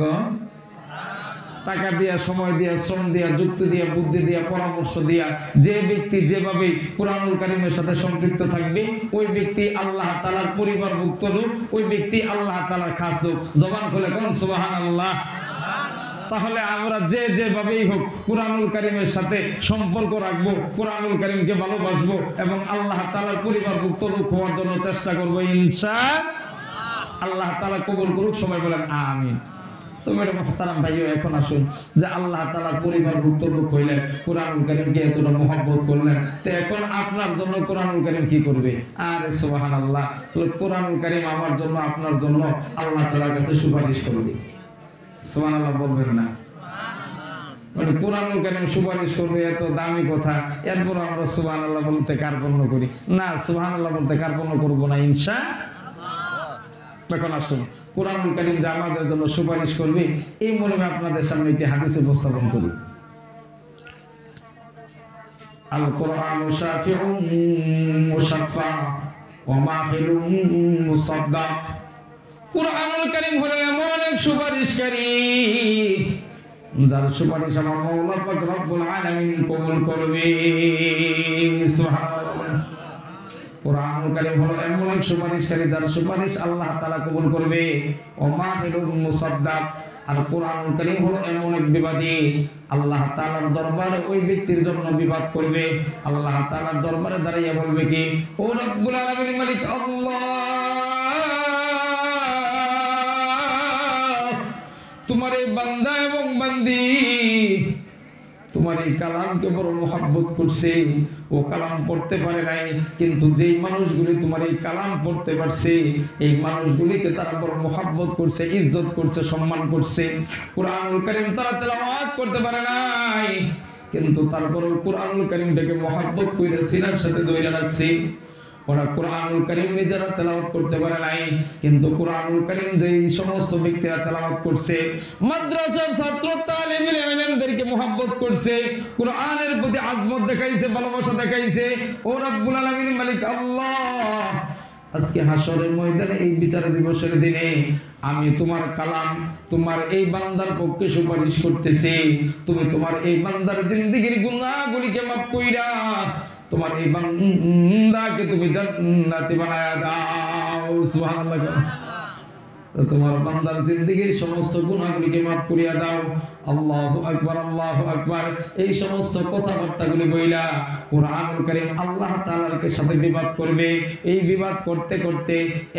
Speaker 1: টাকা দিয়া, সময় দিয়া, শ্রম দিয়া, যুক্তি দিয়া, বুদ্ধি দিয়া, পরামর্শ দিয়া যে ব্যক্তি যেভাবে কোরআনুল কারীমের সাথে সম্পৃক্ত থাকবে, ওই ব্যক্তি আল্লাহ তাআলার পরিবারভুক্ত লোক, ওই ব্যক্তি আল্লাহ তাআলার খাস লোক। জবান খুলে কোন সুবহানাল্লাহ। তাহলে আমরা যে যেভাবেই হোক কোরআনুল কারীমের সাথে সম্পর্ক রাখবো, কোরআনুল কারীমকে ভালোবাসবো এবং আল্লাহ তাআলার পরিবারভুক্ত লোক হওয়ার জন্য চেষ্টা করবো ইনশাআল্লাহ। আল্লাহ তাআলা কবুল করুক, সবাই বলেন আমিন। তো মেরে মুহতারাম ভাইও, এখন আসুন যে আল্লাহ তাআলার পরিবারভুক্ত লোক হইলেন, কোরআনুল কারীমকে এতটা মহব্বত করলেন, তো এখন আপনার জন্য কোরআনুল কারীম কি করবে? আরে সুবহানাল্লাহ, তো কোরআনুল কারীম আমার জন্য, আপনার জন্য আল্লাহ তাআলার কাছে সুপারিশ করবে। সুবহানাল্লাহ বলবেন না? মানে কোরআনুল কারীম সুপারিশ করবে, এত দামি কথা, এরপর আমরা সুবহানাল্লাহ বলতে কার্পণ্য করি না। সুবহানাল্লাহ বলতে কার্পণ্য করব না ইনশাআল্লাহ। এখন আসুন কোরআনুল কারীম যা আমাদের জন্য সুপারিশ করবে, এই মর্মে আপনাদের সামনে একটি হাদিস উপস্থাপন করি। আল কোরআনু শাফিউন মুশাফফা ওয়া মাহিলুন মুসাদ্দাক, কোরআনুল কারীম হলো এমন এক সুপারিশকারী যার সুপারিশ আমার মাওলা পাক রব্বুল আলামিন কবুল করবে। সুবহানাল্লাহ। কোরআনুল কারীম হলো এমন এক সুপারিশকারী যার সুপারিশ আল্লাহ তাআলা কবুল করবে। ওয়া মাহিলুন মুসাদ্দাক, আর কোরআনুল কারীম হলো এমন এক বিবাদী, আল্লাহ তাআলার দরবারে ওই ব্যক্তির জন্য বিবাদ করবে। আল্লাহ তাআলার দরবারে দাঁড়িয়ে বলবে কি, ও রব্বুল আলামিন মালিক আল্লাহ, তোমার এই বান্দা এবং বান্দি তোমার এই কালামকে বড় মহব্বত করছে, ও কালাম পড়তে পারে নাই, কিন্তু যেই মানুষগুলি তোমার এই কালাম পড়তে পারছে, এই মানুষগুলিকে তারা বড় মহব্বত করছে, ইজ্জত করছে, সম্মান করছে। কোরআনুল কারীম তারা তেলাওয়াত করতে পারে নাই, কিন্তু তারপরে কোরআনুল কারীমটাকে মহব্বত করে সিনার সাথে ধরে রাখছে। ওরা কোরআনুল কারীম নিজেরা তেলাওয়াত করতে পারে নাই, কিন্তু কোরআনুল কারীম যেই সমস্ত ব্যক্তিরা তেলাওয়াত করছে, মাদ্রাসার ছাত্র তালিমুল ইলমদেরকে মহব্বত করছে, কোরআনের প্রতি আজমত দেখাইছে, ভালোবাসা দেখাইছে, ও রব্বুল আলামিন মালিক আল্লাহ, আজকে হাসরের ময়দানে এই বিচার দিবসের দিনে আমি তোমার কালাম তোমার এই বান্দার পক্ষে সুপারিশ করতেছি, তুমি তোমার এই বান্দার জিন্দেগীর গুনাহগুলিকে মাফ কইরা তোমার এই বান্দাকে তুমি জান্নাতি বানায়া দাও। সুবহানাল্লাহ। তোমার বান্দার জিন্দেগীর সমস্ত গুনাহগুলিকে মাফ করিয়া দাও। আল্লাহু আকবার, আল্লাহু আকবার। এই সমস্ত কথাবার্তাগুলি বইলা কুরআনুল কারীম আল্লাহ তাআলার সাথে বিবাদ করবে। এই বিবাদ করতে করতে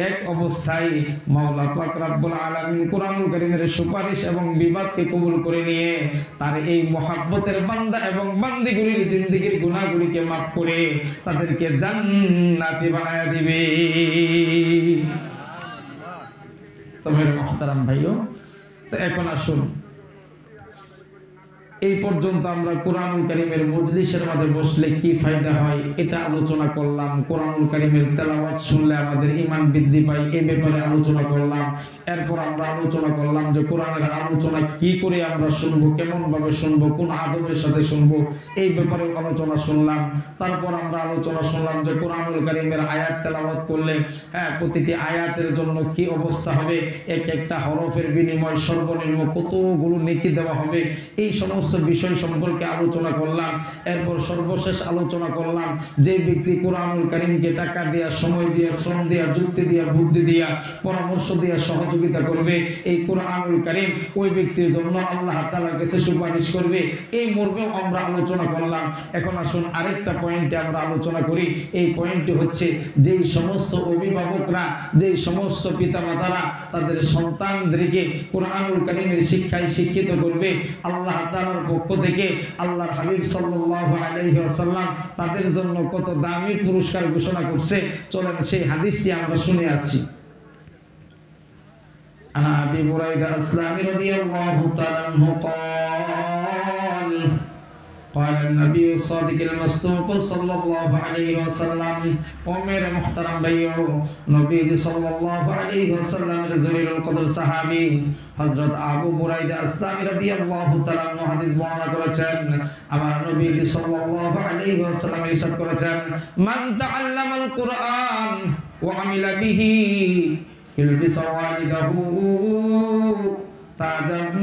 Speaker 1: এক অবস্থায় মাওলা পাক রব্বুল আলামিন কুরআনুল কারীমের সুপারিশ এবং বিবাদকে কবুল করে নিয়ে তার এই মহব্বতের বান্দা এবং বান্দিগুলির জিন্দেগীর গুনাহগুলিকে মাফ করে তাদেরকে জান্নাতি বানায়া দিবে। তো মেরে মুহতারাম ভাইও, তো এখন আসুন, এই পর্যন্ত আমরা কোরআনুল কারীমের মজলিসের মাঝে বসলে কি ফায়দা হয় এটা আলোচনা করলাম। কোরআনুল কারীমের তেলাওয়াত শুনলে আমাদের ঈমান বৃদ্ধি পায়, এই ব্যাপারে আলোচনা করলাম। এরপর আমরা আলোচনা করলাম যে কোরআনের আলোচনা কি করে আমরা শুনবো, কেমন ভাবে শুনবো, কোন আদবের সাথে শুনবো, এই ব্যাপারে আলোচনা শুনলাম। তারপর আমরা আলোচনা শুনলাম যে কোরআনুল কারীমের আয়াত তেলাওয়াত করলে প্রতিটি আয়াতের জন্য কি অবস্থা হবে, এক একটা হরফের বিনিময় সর্বনিম্ন কতগুলো নেকি দেওয়া হবে, এই সমস্ত বিষয় সম্পর্কে আলোচনা করলাম। এরপর সর্বশেষ আলোচনা করলাম যে ব্যক্তি কোরআনুল কারীমকে টাকা দিয়া, সময় দিয়া, শ্রম দিয়া, যুক্তি দিয়া, বুদ্ধি দিয়া, পরামর্শ দিয়া সহযোগিতা করবে, এই কোরআনুল কারীম ওই ব্যক্তির জন্য আল্লাহ তাআলার কাছে সুপারিশ করবে। এই মর্মেও আমরা আলোচনা করলাম। এখন আসুন আরেকটা পয়েন্টে আমরা আলোচনা করি। এই পয়েন্টটি হচ্ছে যেই সমস্ত অভিভাবকরা, যেই সমস্ত পিতামাতারা তাদের সন্তানদেরকে কোরআনুল কারীমের শিক্ষায় শিক্ষিত করবে, আল্লাহ তাআলার পক্ষ থেকে আল্লাহর হাবিব সাল্লাল্লাহু আলাইহি ওয়াসাল্লাম তাদের জন্য কত দামি পুরস্কার ঘোষণা করছে। চলেন সেই হাদিসটি আমরা শুনে আসি। আনা আবি বুরাইদা আসলামি রাদিয়াল্লাহু তাআলা আনহু قال قال النبي الصادق المصدوق صلى الله عليه وسلم ومر محترم ভাইও, নবী সাল্লাল্লাহু আলাইহি ওয়াসাল্লামের জলিলুল কদর সাহাবী হযরত আবু বুরাইদা আসলামি রাদিয়াল্লাহু তাআলা আনহু হাদিস বর্ণনা করেছেন। আমার নবী সাল্লাল্লাহু আলাইহি ওয়াসাল্লাম ইরশাদ করেছেন, মান তাআল্লামাল কুরআন ওয়া আমিলা বিহি ইলবিসা ওয়ালিদাহু তাজাম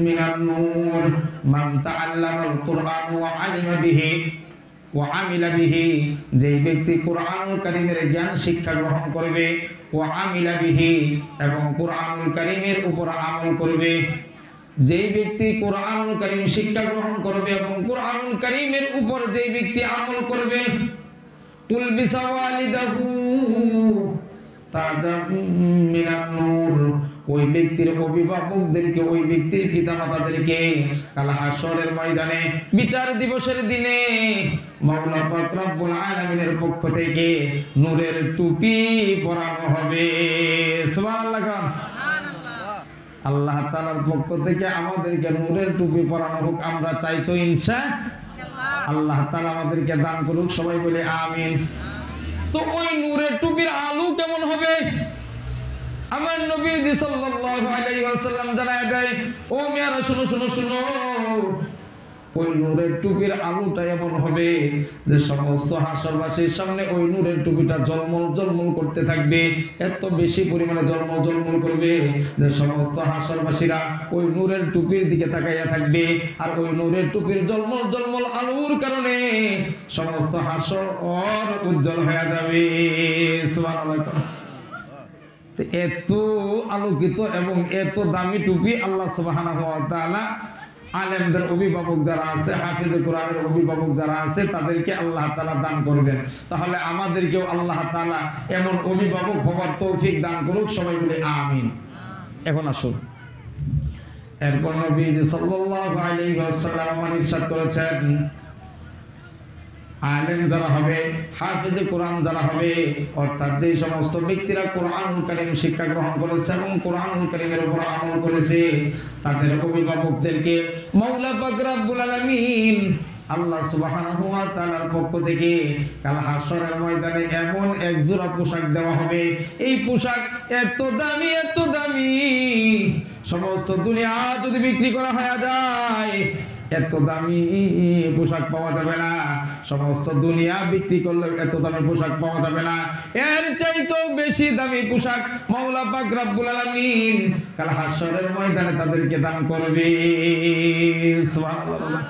Speaker 1: মিনান নূর। মান তাআল্লামাল কুরআন ওয়া আলিমা বিহি ওয়া আমিলা বিহি, যে ব্যক্তি কোরআনুল কারীমের জ্ঞান শিক্ষা গ্রহণ করবে, ওয়া আমিলা বিহি, এবং কোরআনুল কারীমের উপর আমল করবে। যেই ব্যক্তি কোরআনুল কারীম শিক্ষা গ্রহণ করবে এবং কোরআনুল কারীমের উপর যেই ব্যক্তি আমল করবে, উলবিসা ওয়ালিদাহু তাজাম মিনান নূর, ওই ব্যক্তির অভিভাবকদেরকে, ওই ব্যক্তির পিতামাতাদেরকে কাল হাসরের ময়দানে বিচার দিবসের দিনে মাওলা পাক রব্বুল আলামিনের পক্ষ থেকে নূরের টুপি পরানো হবে। সুবহানাল্লাহ। আল্লাহ তাআলার পক্ষ থেকে আমাদেরকে নূরের টুপি পরানো হোক, আমরা চাই তো ইনশাআল্লাহ। আল্লাহ তাআলা আমাদেরকে দান করুক, সবাই বলে আমিন। তো ওই নূরের টুপির আলো কেমন হবে? আমার নবী সাল্লাল্লাহু আলাইহি ওয়াসাল্লাম জানায় দেয়, ও মেয়েরা শুনো শুনো শুনো, ওই নূরের টুপির আলোটা এমন হবে যে সমস্ত হাসরবাসীর সামনে ওই নূরের টুপিটা ঝলমল ঝলমল করতে থাকবে। এত বেশি পরিমাণে ঝলমল ঝলমল করবে যে সমস্ত হাসরবাসীরা ওই নূরের টুপির দিকে তাকাইয়া থাকবে। আর ওই নূরের টুপির ঝলমল ঝলমল আলোর কারণে সমস্ত হাসর উজ্জ্বল হয়ে যাবে। সুবহানাল্লাহ। এত আলোকিত এবং এত দামি টুপি আল্লাহ সুবহানাহু ওয়া তাআলা আলেমদের অভিভাবক যারা আছে, হাফেজে কোরআনের অভিভাবক যারা আছে, তাদেরকে আল্লাহ তাআলা দান করবেন। তাহলে আমাদেরকেও আল্লাহ তাআলা এমন অভিভাবক হওয়ার তৌফিক দান করুক, সবাই বলে আমিন। এখন আসুন, এরপর নবী সাল্লাল্লাহু আলাইহি ওয়াসাল্লাম ইরশাদ করেছেন, আলেম যারা হবে, হাফেজে কোরআন যারা হবে, অর্থাৎ যে সমস্ত ব্যক্তিরা কোরআনুল কারীম শিক্ষা গ্রহণ করেছে এবং কোরআনুল কারীমের উপর আমল করেছে, তাদের অভিভাবকদেরকে মাওলা পাক রব্বুল আলামিন আল্লাহ সুবহানাহু ওয়া তাআলার পক্ষ থেকে কাল হাসরের ময়দানে এমন এক জোড়া পোশাক দেওয়া হবে। এই পোশাক এত দামি, এত দামি, সমস্ত দুনিয়া যদি বিক্রি করা হয়ে যায় এত দামি পোশাক পাওয়া যাবে না, সমস্ত দুনিয়া বিক্রি করলে এত দামি পোশাক পাওয়া যাবে না। এর চাইতেও বেশি দামি পোশাক মাওলা পাক রব্বুল আলামিন কাল হাশরের ময়দানে তাদেরকে দান করবে। সুবহানাল্লাহ।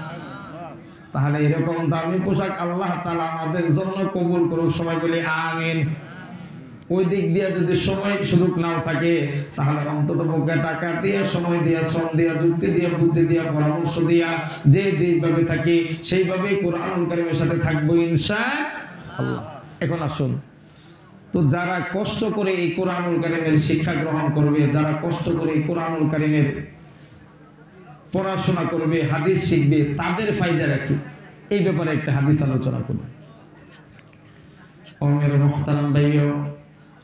Speaker 1: তাহলে এরকম দামি পোশাক আল্লাহ তাআলা আমাদের জন্য কবুল করুক, সবাই বলি আমিন। ওই দিক দিয়ে যদি সময় সুযোগ নাও থাকে তাহলে অন্তত পক্ষে টাকা দিয়ে, সময় দিয়ে, শ্রম দিয়ে, যুক্তি দিয়ে, বুদ্ধি দিয়ে, পরামর্শ দিয়া যে যেভাবে থাকি সেইভাবেই কোরআনুল কারীমের সাথে থাকবো ইনশাআল্লাহ। এখন আসুন, তো যারা কষ্ট করে এই কোরআনুল কারীমের শিক্ষা গ্রহণ করবে, যারা কষ্ট করে এই কোরআনুল কারীমের পড়াশোনা করবে, হাদিস শিখবে, তাদের ফায়দা রাখি এই ব্যাপারে একটা হাদিস আলোচনা করব। ও মেরে মুহতারাম ভাইও,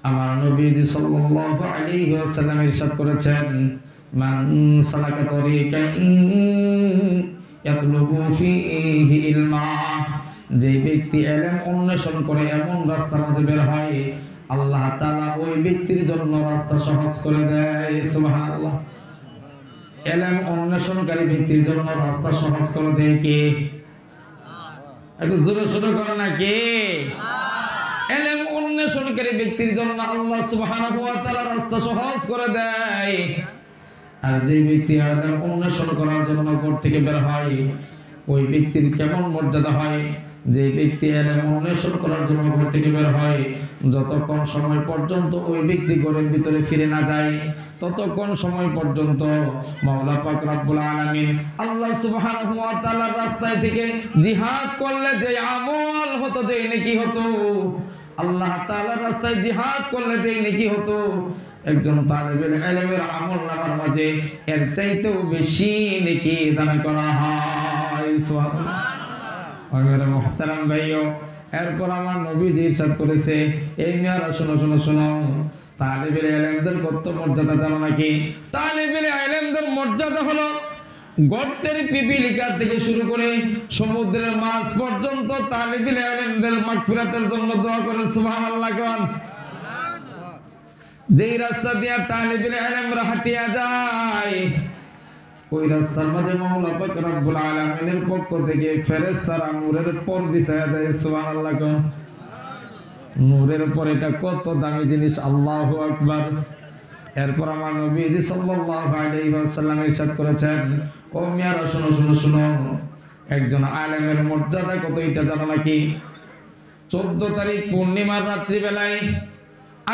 Speaker 1: আমার নবী সাল্লাল্লাহু আলাইহি ওয়াসাল্লাম ইরশাদ করেছেন, মান সালাকা তরিকান ইয়াতলুবু ফীহি ইলমা, যে ব্যক্তি ইলম অন্বেষণ করে এমন রাস্তার মধ্যে বের হয়, আল্লাহ তাআলা ওই ব্যক্তির জন্য রাস্তা সহজ করে দেয়। সুবহানাল্লাহ। ইলম অন্বেষণকারী ব্যক্তির জন্য রাস্তা সহজ করে দেয় কে? একটু জোরে সোরে করে না কে? ইলম অন্বেষণকারী ব্যক্তির জন্য আল্লাহ সুবহানাহু ওয়া তাআলা রাস্তা সহজ করে দেয়। আর যে ব্যক্তি ইলম অন্বেষণ করার জন্য ঘর থেকে বের হয়, ওই ব্যক্তির কেমন মর্যাদা হয়? যে ব্যক্তি ইলম অন্বেষণ করার জন্য ঘর থেকে বের হয়, যতক্ষণ সময় পর্যন্ত ওই ব্যক্তি ঘরের ভিতরে ফিরে না যায়, ততক্ষণ সময় পর্যন্ত মাওলা পাক রব্বুল আলামিন আল্লাহ সুবহানাহু ওয়া তাআলার রাস্তায় থেকে জিহাদ করলে যে আমল হতো, যে নেকি হতো, আল্লাহ তাআলার রাস্তায় জিহাদ করলে যে নেকি হতো, একজন তালেবের ইলমের আমলনামার মাঝে এর চাইতেও বেশি নেকি দান করা হয়। সুবহানাল্লাহ। আমার মুহতারাম ভাইও, এরপর আমার নবীজি ইরশাদ করেছে, এই মেয়েরা শোনো শোনো শোনো, তালেবের ইলমদের কত মর্যাদা জানো নাকি? তালেবের ইলমদের মর্যাদা হলো গর্তের পিপিলিকা থেকে শুরু করে সমুদ্রের মাছ পর্যন্ত তালেবের ইলমদের মাগফিরাতের জন্য দোয়া করে। সুবহানাল্লাহ। কোন যেই রাস্তা দিয়ে তালেবের ইলমরা হাঁটিয়া যায়, ওই রাস্তার মাঝে মাওলা পাক রব্বুল আলামিনের পক্ষ থেকে ফেরেশতারা নূরের পর বিছায়া দেয়। সুবহানাল্লাহ। কোন নূরের পর, এটা কত দামি জিনিস, আল্লাহু আকবার। এরপর আমার নবী সাল্লাল্লাহু আলাইহি ওয়াসাল্লাম ইরশাদ করেছেন, ও মিয়ারা শোনো শোনো শোনো, একজন আলেমের মর্যাদা কত এটা জানো নাকি? 14 তারিখ পূর্ণিমার রাত্রি বেলায়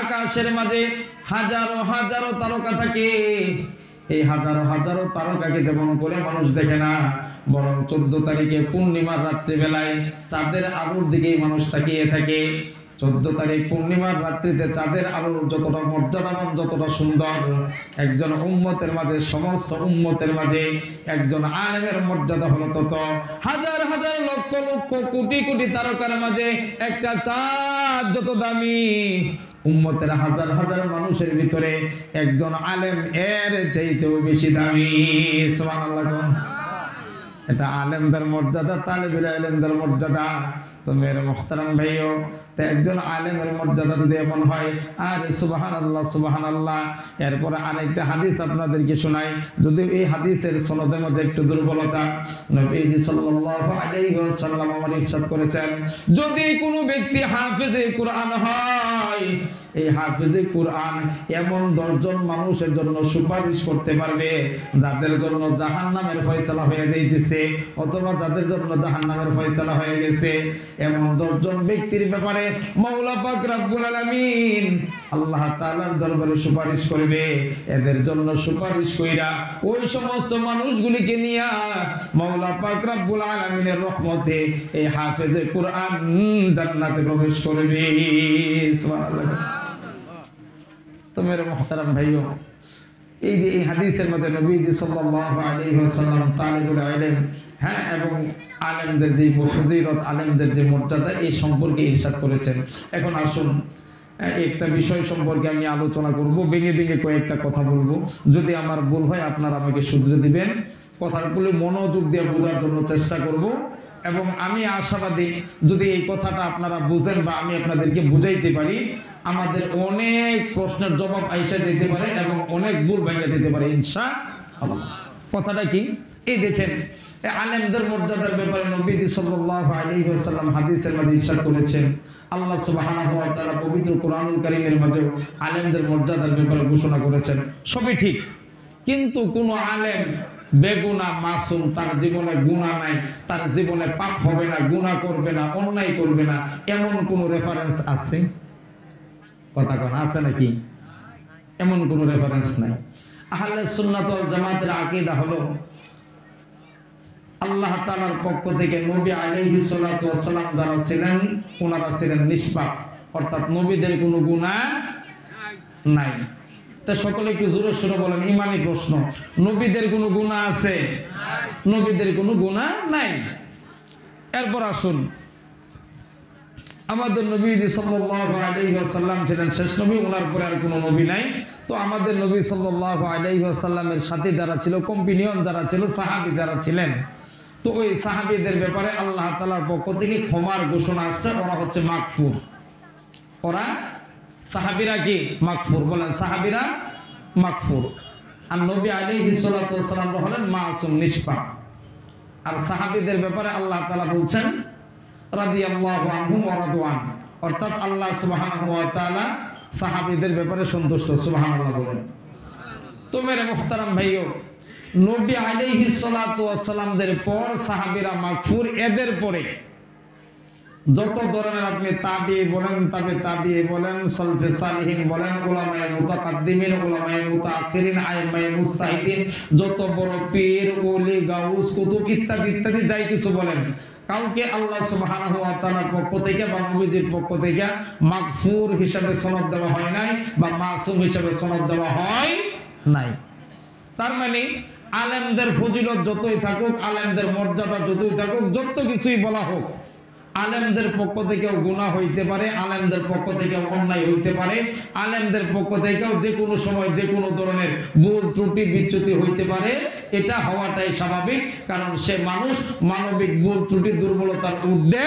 Speaker 1: আকাশের মাঝে হাজারো হাজারো তারকা থাকে। এই হাজারো হাজারো তারকাকে যেমন করে মানুষ দেখে না, বরং 14 তারিখে পূর্ণিমার রাত্রি বেলায় চাঁদের আলোর দিকেই মানুষ তাকিয়ে থাকে। 14 তারিখ পূর্ণিমার রাত্রিতে চাঁদের আলো যতটা মর্যাদাবান, যতটা সুন্দর, একজন উম্মতের মাঝে, সমস্ত উম্মতের মাঝে একজন আলেমের মর্যাদা হলো তত। হাজার হাজার লক্ষ লক্ষ কোটি কোটি তারকার মাঝে একটা চাঁদ যত দামি, উম্মতের হাজার হাজার মানুষের ভিতরে একজন আলেম এর চাইতেও বেশি দামি। সুবহানাল্লাহ। এটা আলেমদের মর্যাদা, তালেবের ইলমদের মর্যাদা। তো মেরে মুহতারাম ভাইও, তো একজন আলেমের মর্যাদা যদি এমন হয়, আর সুবহানাল্লাহ সুবহানাল্লাহ। এরপর আরেকটা হাদিস আপনাদেরকে শোনাই, যদি এই হাদিসের সনদের মধ্যে একটু দুর্বলতা। নবীজি সাল্লাল্লাহু আলাইহি ওয়াসাল্লাম আমার ইরশাদ করেছেন, যদি কোনো ব্যক্তি হাফেজে কোরআন হয়, এই হাফেজে কোরআন এমন 10 জন মানুষের জন্য সুপারিশ করতে পারবে যাদের জন্য জাহান্নামের ফয়সালা হয়ে যাইতেছে, অথবা যাদের জন্য জাহান্নামের ফয়সালা হয়ে গেছে, এমন 10 জন ব্যক্তির ব্যাপারে মাওলা পাক রব্বুল আলামিন আল্লাহ তাআলার দরবারে সুপারিশ করবে। এদের জন্য সুপারিশ কইরা ওই সমস্ত মানুষগুলিকে নিয়ে মাওলা পাক রব্বুল আলামিনের রহমতে এই হাফেজে কোরআন জান্নাতে প্রবেশ করবে। সুবহানাল্লাহ। তো মেরে মুহতারাম ভাইও, এই যে এই হাদিসের মধ্যে নবীজি সাল্লাল্লাহু আলাইহি ওয়াসাল্লাম তালিবুল ইলম, হ্যাঁ, এবং আলেমদের যে ফজিলত, আলেমদের যে মর্যাদা, এই সম্পর্কে ইরশাদ করেছেন। এখন আসুন একটা বিষয় সম্পর্কে আমি আলোচনা করব, ভেঙে ভেঙে কয়েকটা কথা বলবো। যদি আমার ভুল হয় আপনারা আমাকে শুধরে দিবেন। কথাগুলো মনোযোগ দিয়ে বোঝার জন্য চেষ্টা করব, এবং আমি আশাবাদী যদি এই কথাটা আপনারা বুঝেন বা আমি আপনাদেরকে বুঝাইতে পারি, আমাদের অনেক প্রশ্নের জবাব আইসা দিতে পারে এবং অনেক ভুল ভেঙে দিতে পারে ইনশাআল্লাহ। কথাটা কি? এই দেখেন আলেমদের মর্যাদার ব্যাপারে নবী সাল্লাল্লাহু আলাইহি ওয়াসাল্লাম হাদিসের মধ্যে ইরশাদ করেছেন, আল্লাহ সুবহানাহু ওয়া তাআলা পবিত্র কোরআনুল কারীমের মাঝে আলেমদের মর্যাদার ব্যাপারে ঘোষণা করেছেন। সবই ঠিক, কিন্তু কোন আলেম বেগুনাহ মাসুম, তার জীবনে গুনাহ নাই, তার জীবনে পাপ হবে না, গুনাহ করবে না, অন্যায় করবে না, এমন কোন রেফারেন্স আছে? কথা কোন আছে নাকি? এমন কোন রেফারেন্স নাই। আহলে সুন্নাত ওয়াল জামাতের আকীদা হলো আল্লাহ তাআলার পক্ষ থেকে নবী আলাইহিস সালাতু ওয়াস সালাম যারা ছিলেন ওনারা ছিলেন নিষ্পাপ, অর্থাৎ নবীদের কোনো গুনাহ নাই। তা সকলে একটু জোরে সোরে বলেন, ঈমানি প্রশ্ন, নবীদের কোনো গুনাহ আছে? নবীদের কোনো গুনাহ নাই। এরপর আসুন, আমাদের নবী সাল্লাল্লাহু আলাইহি ওয়াসাল্লাম ছিলেন শেষ নবী, ওনার পরে আর কোনো নবী নাই। তো আমাদের নবী সাল্লাল্লাহু আলাইহি ওয়াসাল্লামের সাথে যারা ছিল, কম্পিনিয়ন যারা ছিল, সাহাবী যারা ছিলেন, তো ওই সাহাবীদের ব্যাপারে আল্লাহ তাআলার পক্ষ থেকে ক্ষমার ঘোষণা আসছে, ওরা হচ্ছে মাগফুর। ওরা সাহাবীরা কি মাগফুর? বলেন, সাহাবীরা মাগফুর। আর নবী আলাইহিস সালাতু ওয়াস সালাম হলেন মাসুম, নিষ্পাপ। আর সাহাবীদের ব্যাপারে আল্লাহ তাআলা বলছেন রাদিয়াল্লাহু আনহুম ওয়া রাদওয়ান, অর্থাৎ আল্লাহ সুবহানাহু ওয়া তাআলা সাহাবীদের ব্যাপারে সন্তুষ্ট। সুবহানাল্লাহ বলেন। তো মেরে মুহতারাম ভাইও, নবী আলাইহিস সালাতু ওয়াস সালামদের পর সাহাবীরা মাগফুর। এদের পরে যত ধরনের আপনি তাবিঈ বলেন, তাবিঈ বলেন, সালফে সালিহিন বলেন, উলামায়ে মুতাকাদ্দিমিন, ওলামায়ে মুতাআখিরিন, আইম্মায়ে মুজতাহিদিন, যত বড় পীর, ওলি, গাউস, কুতুব ইত্যাদি ইত্যাদি যাই কিছু বলেন, কাউকে আল্লাহ সুবহানাহু ওয়া তাআলার পক্ষ থেকে বা নবীজির পক্ষ থেকে মাগফুর হিসাবে সনদ দেওয়া হয় নাই বা মাসুম হিসাবে সনদ দেওয়া হয় নাই। তার মানে আলেমদের ফজিলত যতই থাকুক, আলেমদের মর্যাদা যতই থাকুক, যত কিছুই বলা হোক, আলেমদের পক্ষ থেকেও গুনাহ হইতে পারে, আলেমদের পক্ষ থেকেও অন্যায় হইতে পারে, আলেমদের পক্ষ থেকেও যে কোনো সময় যে কোনো ধরনের ভুল ত্রুটি বিচ্যুতি হইতে পারে। এটা হওয়াটাই স্বাভাবিক, কারণ সে মানুষ, মানবিক ভুল ত্রুটি দুর্বলতার ঊর্ধ্বে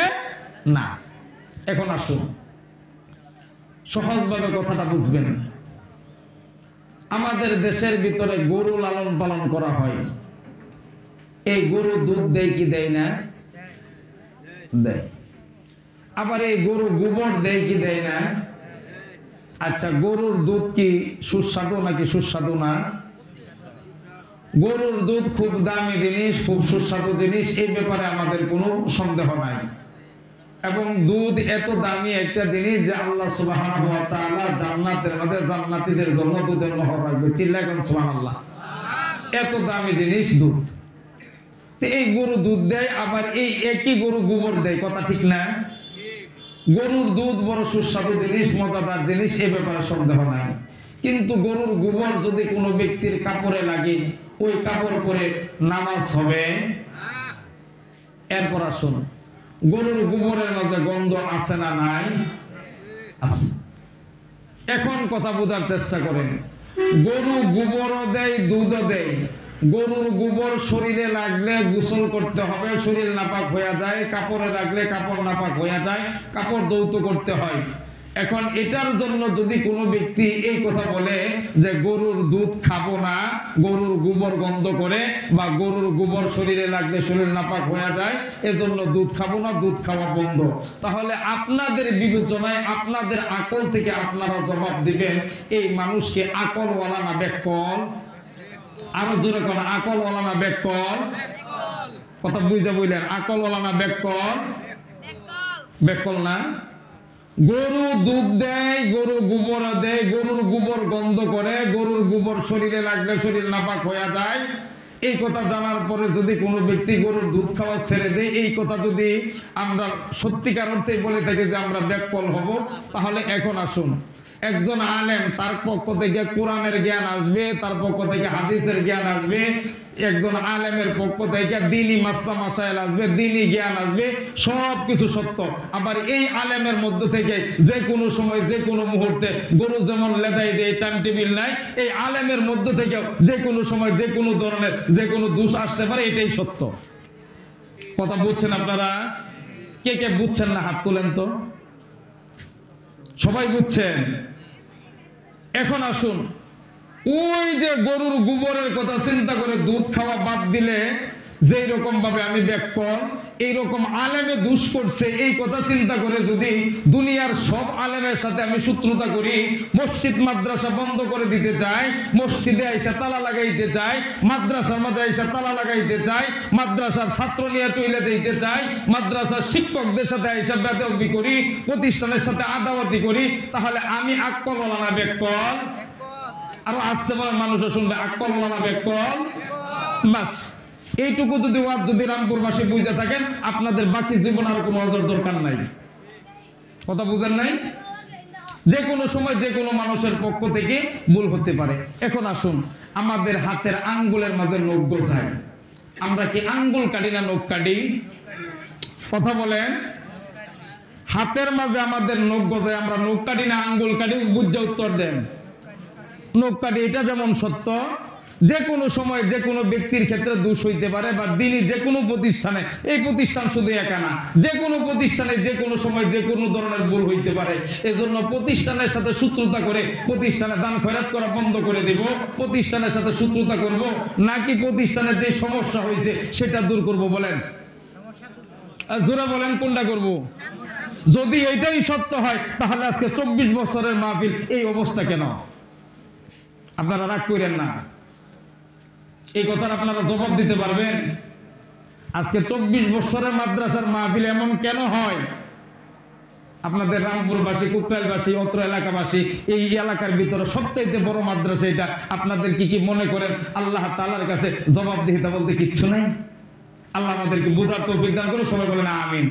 Speaker 1: না। এখন আসুন, সহজভাবে কথাটা বুঝবেন। আমাদের দেশের ভিতরে গরু লালন পালন করা হয়। এই গরু দুধ দেয় কি দেয় না? দেয়। আবার এই গরু গোবর দেয় কি দেয় না? আচ্ছা, গরুর দুধ কি সুস্বাদু নাকি সুস্বাদু না? গরুর দুধ খুব দামি জিনিস, খুব সুস্বাদু জিনিস, এই ব্যাপারে আমাদের কোনো সন্দেহ নাই। এবং দুধ এত দামি একটা জিনিস যে আল্লাহ সুবহানাহু ওয়া তাআলা জান্নাতের মধ্যে জান্নাতীদের জন্য দুধের নহর রাখবে। চিল্লাবেন সুবহানাল্লাহ। এত দামি জিনিস দুধ। তো এই গরু দুধ দেয়, আবার এই একই গরু গোবর দেয়, কথা ঠিক না? গরুর দুধ বড় সুস্বাদু জিনিস, মজাদার জিনিস, এ ব্যাপারে সন্দেহ নাই। কিন্তু গরুর গোবর যদি কোনো ব্যক্তির কাপড়ে লাগে, ওই কাপড় পরে নামাজ হবে? এরপর আসুন, গরুর গোবরের মধ্যে গন্ধ আছে না নাই? আছে। এখন কথা বোঝার চেষ্টা করেন। গরু গোবরও দেয়, দুধও দেয়। গরুর গোবর শরীরে লাগলে গোসল করতে হবে, শরীর নাপাক হয়ে যায়। কাপড়ে লাগলে কাপড় নাপাক হয়ে যায়, কাপড় ধৌত করতে হয়। এখন এটার জন্য যদি কোনো ব্যক্তি এই কথা বলে যে গরুর দুধ খাবো না, গরুর গোবর গন্ধ করে, বা গরুর গোবর শরীরে লাগলে শরীর নাপাক হয়ে যায়, এজন্য দুধ খাবো না, দুধ খাওয়া বন্ধ, তাহলে আপনাদের বিবেচনায়, আপনাদের আকল থেকে আপনারা জবাব দিবেন, এই মানুষকে আকলওয়ালা না বেকল? আরো জোরে কোন, আকলওয়ালা না বেকল? কথা বুঝে বললেন, আকলওয়ালা না বেকল? বেকল না। গরু দুধ দেয়, গরু গোবর দেয়, গরুর গোবর গন্ধ করে, গরুর গোবর শরীরে লাগলে শরীর নাপাক হয়ে যায়। এই কথা জানার পরে যদি কোনো ব্যক্তি গরুর দুধ খাওয়া ছেড়ে দেয়, এই কথা যদি আমরা সত্যিকার অর্থে বলে থাকি যে আমরা বেকল হব, তাহলে এখন আসুন, একজন আলেম, তার পক্ষ থেকে কোরআনের জ্ঞান আসবে, তার পক্ষ থেকে হাদিসের জ্ঞান আসবে, একজন আলেমের পক্ষ থেকে দ্বীনি মাসলা মাসাইল আসবে, দ্বীনি জ্ঞান আসবে, সব কিছু সত্য। আবার এই আলেমের মধ্য থেকে যে কোনো সময় যে কোনো মুহূর্তে গরু যেমন লেদাই দেয়, টাইম টেবিল নাই, এই আলেমের মধ্য থেকে যে কোনো সময় যে কোনো ধরনের যে কোনো দোষ আসতে পারে, এটাই সত্য। কথা বুঝছেন আপনারা? কে কে বুঝছেন না হাত তোলেন তো। সবাই বুঝছেন? এখন আসুন, ওই যে গরুর গোবরের কথা চিন্তা করে দুধ খাওয়া বাদ দিলে যেই রকম ভাবে আমি ব্যাককল এইরকম আলেমে দুষ করছে এই কথা চিন্তা করে যদি দুনিয়ার সব আলেমের সাথে আমি শত্রুতা করি, মসজিদ মাদ্রাসা বন্ধ করে দিতে চাই, মসজিদে আইসা তালা লাগাইতে চাই, মাদ্রাসার মধ্যে আইসা তালা লাগাইতে চাই, মাদ্রাসার ছাত্র নিয়ে চলে যেতে চাই, মাদ্রাসার শিক্ষকদের সাথে আইসা বেদবি করি, প্রতিষ্ঠানের সাথে আদাওয়াতি করি, তাহলে আমি আকল হলাম না ব্যাককল? আরো আসতে পারে মানুষও শুনবে আকল হলাম না ব্যাককল? বাস এইটুকু যদি রামপুরবাসী বুঝে থাকেন, আপনাদের বাকি জীবন আর কোনো অজর দরকার নাই। কথা বুঝেন নাই? যে কোনো সময় যে কোনো মানুষের পক্ষ থেকে ভুল হতে পারে। এখন আসুন, আমাদের হাতের আঙ্গুলের মাঝে নখ গোছায়, আমরা কি আঙ্গুল কাটি না নখ কাটি? কথা বলেন। হাতের মাঝে আমাদের নখ গোছায়, আমরা নখ কাটি না আঙ্গুল কাটি? বুঝে উত্তর দেন। নখ কাটি। এটা যেমন সত্য, যে কোনো সময় যে কোনো ব্যক্তির ক্ষেত্রে দোষ হইতে পারে, বা দিনই যে কোনো প্রতিষ্ঠানে, এই প্রতিষ্ঠান শুধু একা না, যে কোনো প্রতিষ্ঠানে যে কোনো সময় যে কোনো ধরনের ভুল হইতে পারে। এজন্য প্রতিষ্ঠানের সাথে শত্রুতা করে প্রতিষ্ঠানে দান খয়রাত করা বন্ধ করে দেব? প্রতিষ্ঠানের সাথে শত্রুতা করব, নাকি প্রতিষ্ঠানের যে সমস্যা হয়েছে সেটা দূর করব? বলেন, জোরে বলেন, কোনটা করব? যদি এটাই সত্য হয়, তাহলে আজকে 24 বছরের মাহফিল এই অবস্থা কেন? আপনারা রাগ করেন না, এই কথার আপনারা জবাব দিতে পারবেন? আজকে 24 বছরের মাদ্রাসার মাহফিল এমন কেন হয়? আপনাদের রামপুরবাসী, কুকরাইলবাসী, অত্র এলাকাবাসী, এই এলাকার ভিতরে সবচাইতে বড় মাদ্রাসা এটা। আপনাদের কি মনে করেন আল্লাহ তাআলার কাছে জবাবদিহিতা বলতে কিচ্ছু নাই? আল্লাহ আমাদেরকে বুঝার তৌফিক দান করুন। সবাই বলেন আমিন।